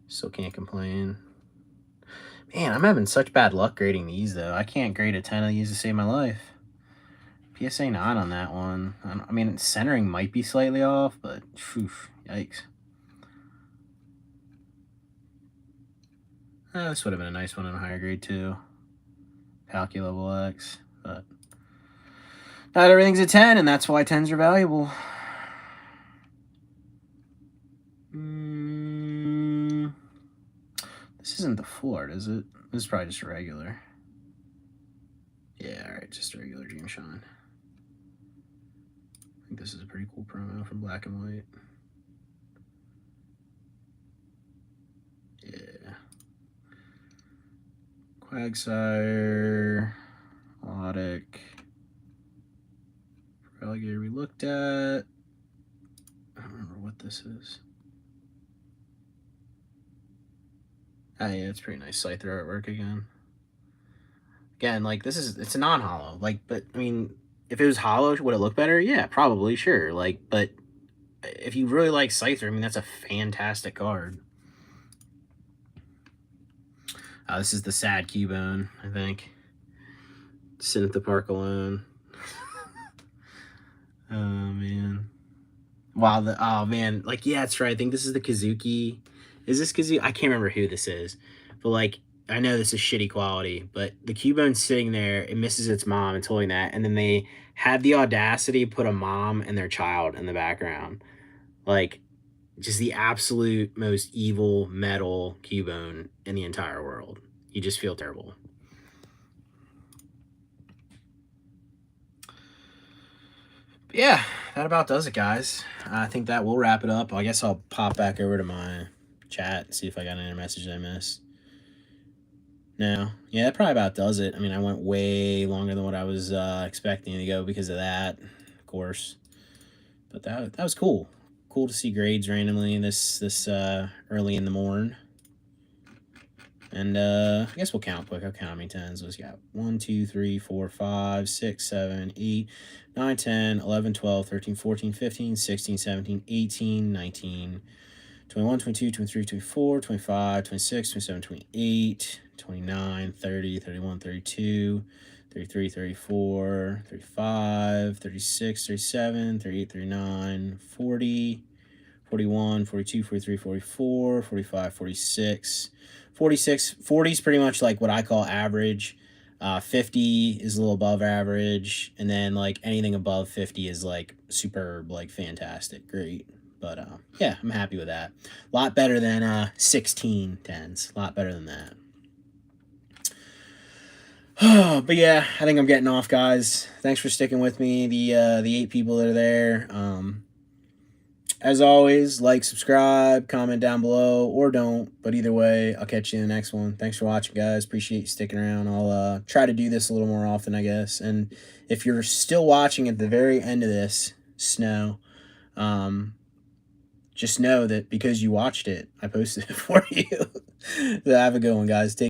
Speaker 1: Still can't complain. Man, I'm having such bad luck grading these, though. I can't grade a 10 of these to save my life. PSA 9 on that one. I mean, centering might be slightly off, but phew, yikes. This would have been a nice one in a higher grade, too. Palkia level X, but not everything's a 10, and that's why 10s are valuable. This isn't the full art, is it? This is probably just a regular. Yeah, alright, just a regular Dream Shine. I think this is a pretty cool promo from Black and White. Yeah. Quagsire, Melodic, Alligator we looked at. I don't remember what this is. Ah, yeah, it's pretty nice Scyther artwork again. Again, like, it's a non-hollow. Like, but, I mean, if it was hollow, would it look better? Yeah, probably, sure. Like, but if you really like Scyther, I mean, that's a fantastic card. This is the sad Cubone, I think. Sitting at the park alone. Oh, man. Wow, oh, man. Like, yeah, that's right. I think this is the Kazuki. Is this Kazuki? I can't remember who this is. But, like, I know this is shitty quality. But the Cubone's sitting there. It misses its mom and holding that. And then they had the audacity to put a mom and their child in the background. Like, just the absolute most evil metal Cubone in the entire world. You just feel terrible. But yeah, that about does it, guys. I think that will wrap it up. I guess I'll pop back over to my chat and see if I got any messages I missed. No. Yeah, that probably about does it. I mean, I went way longer than what I was expecting to go because of that, of course. But that was cool. Cool to see grades randomly this early in the morning. And I guess we'll count quick. I'll count how many 10s. Let's got 1, 2, 3, 4, 5, 6, 7, 8, 9, 10, 11, 12, 13, 14, 15, 16, 17, 18, 19, 21, 22, 23, 24, 25, 26, 27, 28, 29, 30, 31, 32, 33, 34, 35, 36, 37, 38, 39, 40, 41, 42, 43, 44, 45, 46, 46. 40 is pretty much like what I call average. 50 is a little above average. And then like anything above 50 is like superb, like fantastic, great. But yeah, I'm happy with that. A lot better than 16 10s. A lot better than that. But yeah, I think I'm getting off, guys. Thanks for sticking with me. The 8 people that are there. As always, like, subscribe, comment down below, or don't. But either way, I'll catch you in the next one. Thanks for watching, guys. Appreciate you sticking around. I'll try to do this a little more often, I guess. And if you're still watching at the very end of this, Snow, just know that because you watched it, I posted it for you. So have a good one, guys. Take